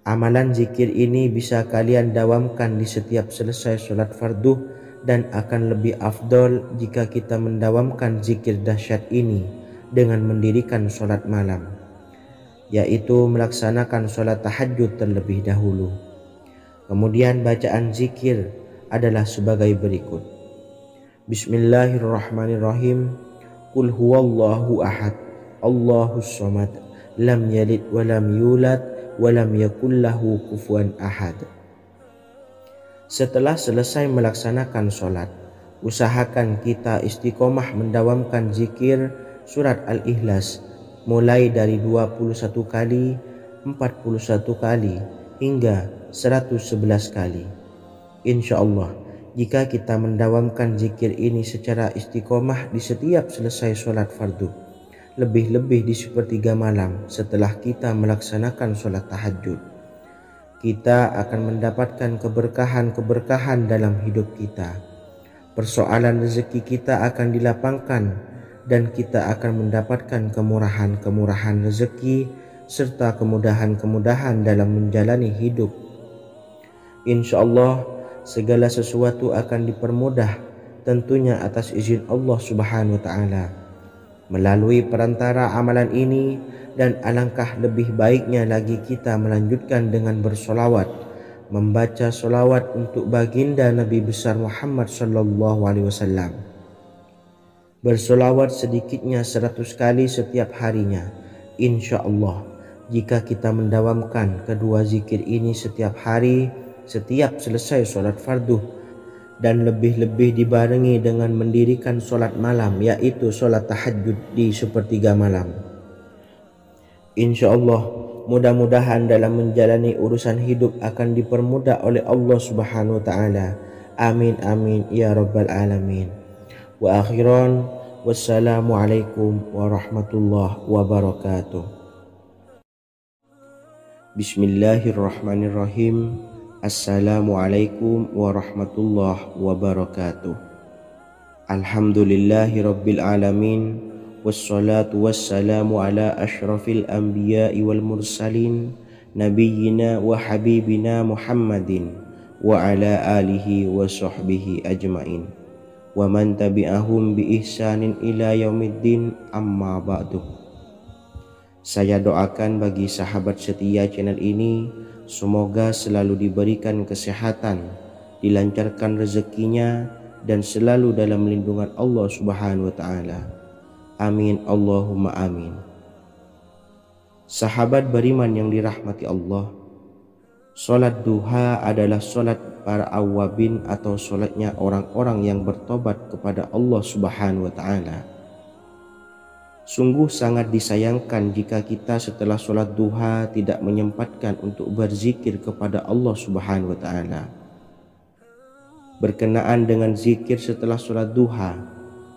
Amalan zikir ini bisa kalian dawamkan di setiap selesai sholat fardu, dan akan lebih afdol jika kita mendawamkan zikir dahsyat ini dengan mendirikan sholat malam, yaitu melaksanakan sholat tahajud terlebih dahulu. Kemudian bacaan zikir adalah sebagai berikut. Bismillahirrahmanirrahim. Qul huwallahu ahad, Allahus samad, lam yalid wa lam yulad wa lam yakul lahu kufuwan ahad. Setelah selesai melaksanakan sholat, usahakan kita istiqomah mendawamkan zikir surat Al-Ikhlas mulai dari 21 kali, 41 kali, hingga 111 kali. Insya Allah, jika kita mendawamkan zikir ini secara istiqomah di setiap selesai sholat fardu, lebih-lebih di sepertiga malam setelah kita melaksanakan sholat tahajud, kita akan mendapatkan keberkahan-keberkahan dalam hidup kita. Persoalan rezeki kita akan dilapangkan, dan kita akan mendapatkan kemurahan-kemurahan rezeki serta kemudahan-kemudahan dalam menjalani hidup. Insya Allah, segala sesuatu akan dipermudah, tentunya atas izin Allah Subhanahu wa taala. Melalui perantara amalan ini, dan alangkah lebih baiknya lagi kita melanjutkan dengan bersolawat, membaca solawat untuk baginda Nabi besar Muhammad sallallahu alaihi wasallam. Bersolawat sedikitnya 100 kali setiap harinya. Insya Allah, jika kita mendawamkan kedua zikir ini setiap hari, setiap selesai sholat fardu, dan lebih-lebih dibarengi dengan mendirikan sholat malam, yaitu sholat tahajud di sepertiga malam, insya Allah, mudah-mudahan dalam menjalani urusan hidup akan dipermudah oleh Allah Subhanahu wa taala. Amin amin ya rabbal alamin. Wa akhiran, wassalamualaikum warahmatullahi wabarakatuh. Bismillahirrahmanirrahim. Assalamualaikum warahmatullahi wabarakatuh. Alhamdulillahi rabbil alamin. Wassalatu wassalamu ala ashrafil anbiya'i wal mursalin, nabiyyina wa habibina Muhammadin wa ala alihi wa sahbihi ajmain, wa man tabi'ahum bi ihsanin ila yaumiddin, amma ba'du. Saya doakan bagi sahabat setia channel ini, semoga selalu diberikan kesehatan, dilancarkan rezekinya, dan selalu dalam lindungan Allah Subhanahu wa taala. Amin Allahumma amin. Sahabat beriman yang dirahmati Allah, salat duha adalah salat para awabin atau salatnya orang-orang yang bertobat kepada Allah Subhanahu wa taala. Sungguh sangat disayangkan jika kita setelah salat duha tidak menyempatkan untuk berzikir kepada Allah Subhanahu wa taala. Berkenaan dengan zikir setelah salat duha,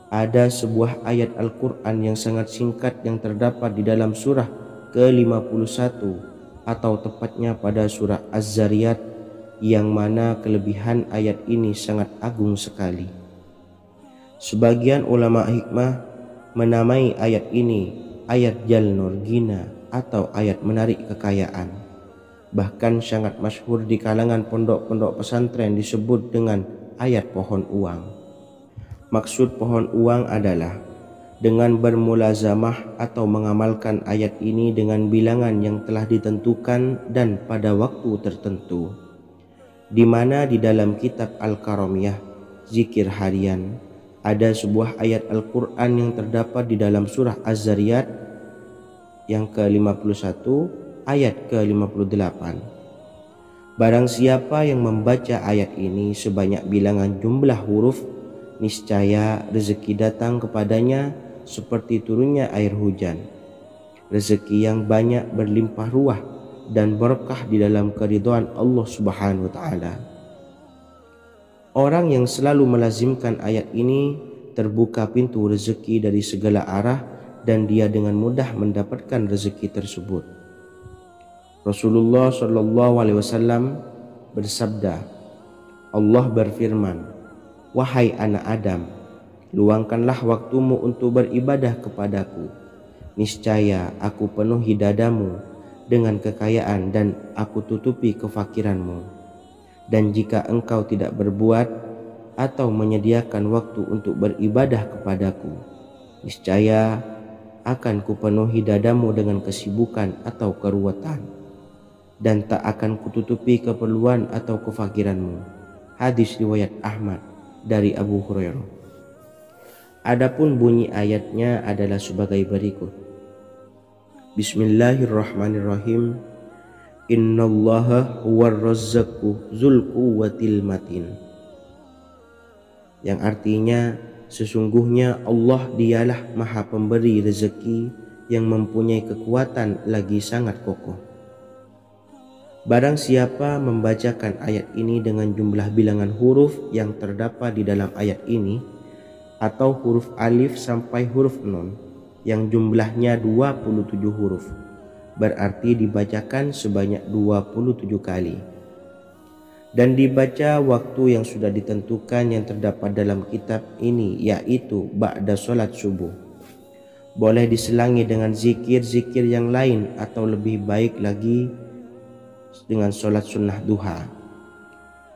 ada sebuah ayat Al-Quran yang sangat singkat yang terdapat di dalam surah ke-51 atau tepatnya pada surah Az-Zariyat, yang mana kelebihan ayat ini sangat agung sekali. Sebagian ulama hikmah menamai ayat ini ayat Jalnur Gina atau ayat menarik kekayaan. Bahkan sangat masyhur di kalangan pondok-pondok pesantren disebut dengan ayat pohon uang. Maksud pohon uang adalah dengan bermulazamah atau mengamalkan ayat ini dengan bilangan yang telah ditentukan dan pada waktu tertentu, di mana di dalam kitab Al-Karamiyah zikir harian ada sebuah ayat Al-Quran yang terdapat di dalam surah Az-Zariyat yang ke-51 ayat ke-58. Barang siapa yang membaca ayat ini sebanyak bilangan jumlah huruf, niscaya rezeki datang kepadanya seperti turunnya air hujan, rezeki yang banyak berlimpah ruah dan berkah di dalam keridhaan Allah Subhanahu wa taala. Orang yang selalu melazimkan ayat ini terbuka pintu rezeki dari segala arah dan dia dengan mudah mendapatkan rezeki tersebut. Rasulullah SAW bersabda, Allah berfirman, "Wahai anak Adam, luangkanlah waktumu untuk beribadah kepadaku. Niscaya aku penuhi dadamu dengan kekayaan dan aku tutupi kefakiranmu. Dan jika engkau tidak berbuat atau menyediakan waktu untuk beribadah kepadaku, niscaya akan kupenuhi dadamu dengan kesibukan atau keruwetan, dan tak akan kututupi keperluan atau kefakiranmu." Hadis riwayat Ahmad dari Abu Hurairah. Adapun bunyi ayatnya adalah sebagai berikut. Bismillahirrahmanirrahim. Innallaha huwar razzaqu dzul quwwatil matin. Yang artinya, sesungguhnya Allah dialah maha pemberi rezeki yang mempunyai kekuatan lagi sangat kokoh. Barang siapa membacakan ayat ini dengan jumlah bilangan huruf yang terdapat di dalam ayat ini, atau huruf alif sampai huruf nun yang jumlahnya 27 huruf, berarti dibacakan sebanyak 27 kali, dan dibaca waktu yang sudah ditentukan yang terdapat dalam kitab ini, yaitu ba'da sholat subuh. Boleh diselangi dengan zikir-zikir yang lain atau lebih baik lagi dengan sholat sunnah duha.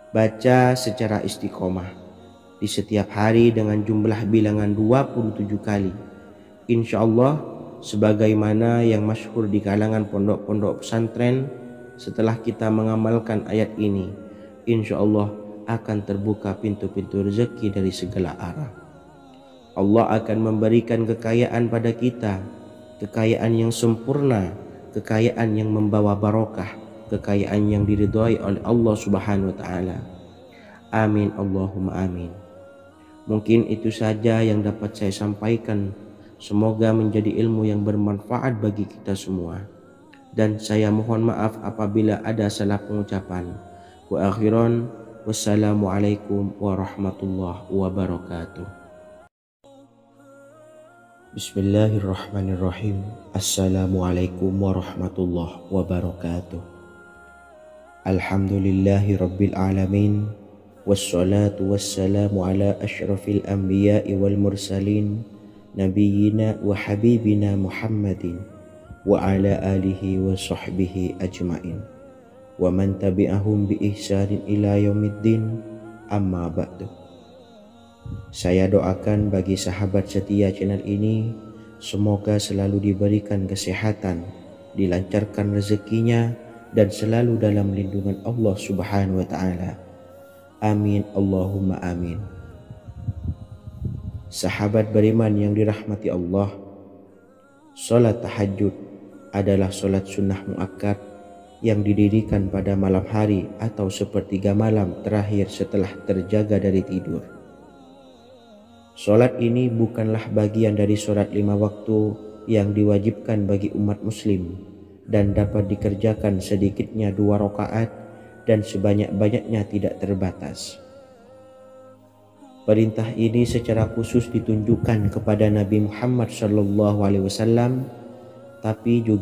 Baca secara istiqomah di setiap hari dengan jumlah bilangan 27 kali. Insya Allah, sebagaimana yang masyhur di kalangan pondok-pondok pesantren, setelah kita mengamalkan ayat ini, insya Allah akan terbuka pintu-pintu rezeki dari segala arah. Allah akan memberikan kekayaan pada kita, kekayaan yang sempurna, kekayaan yang membawa barokah, kekayaan yang diridhai oleh Allah Subhanahu wa taala. Amin Allahumma amin. Mungkin itu saja yang dapat saya sampaikan. Semoga menjadi ilmu yang bermanfaat bagi kita semua. Dan saya mohon maaf apabila ada salah pengucapan. Wa akhiran, wassalamualaikum warahmatullahi wabarakatuh. Bismillahirrahmanirrahim. Assalamualaikum warahmatullahi wabarakatuh. Alhamdulillahi rabbil alamin. Wassalatu wassalamu ala ashrafil anbiya'i wal mursalin, nabiyyina wa habibina Muhammadin wa ala alihi wa sahbihi ajmain wa man tabi'ahum bi ihsanin ila yaumiddin, amma ba'du. Saya doakan bagi sahabat setia channel ini, semoga selalu diberikan kesehatan, dilancarkan rezekinya, dan selalu dalam lindungan Allah Subhanahu wa ta'ala. Amin Allahumma amin. Sahabat beriman yang dirahmati Allah, salat tahajud adalah salat sunnah muakkad yang didirikan pada malam hari atau sepertiga malam terakhir setelah terjaga dari tidur. Salat ini bukanlah bagian dari salat 5 waktu yang diwajibkan bagi umat muslim dan dapat dikerjakan sedikitnya 2 rakaat dan sebanyak-banyaknya tidak terbatas. Perintah ini secara khusus ditunjukkan kepada Nabi Muhammad SAW, tapi juga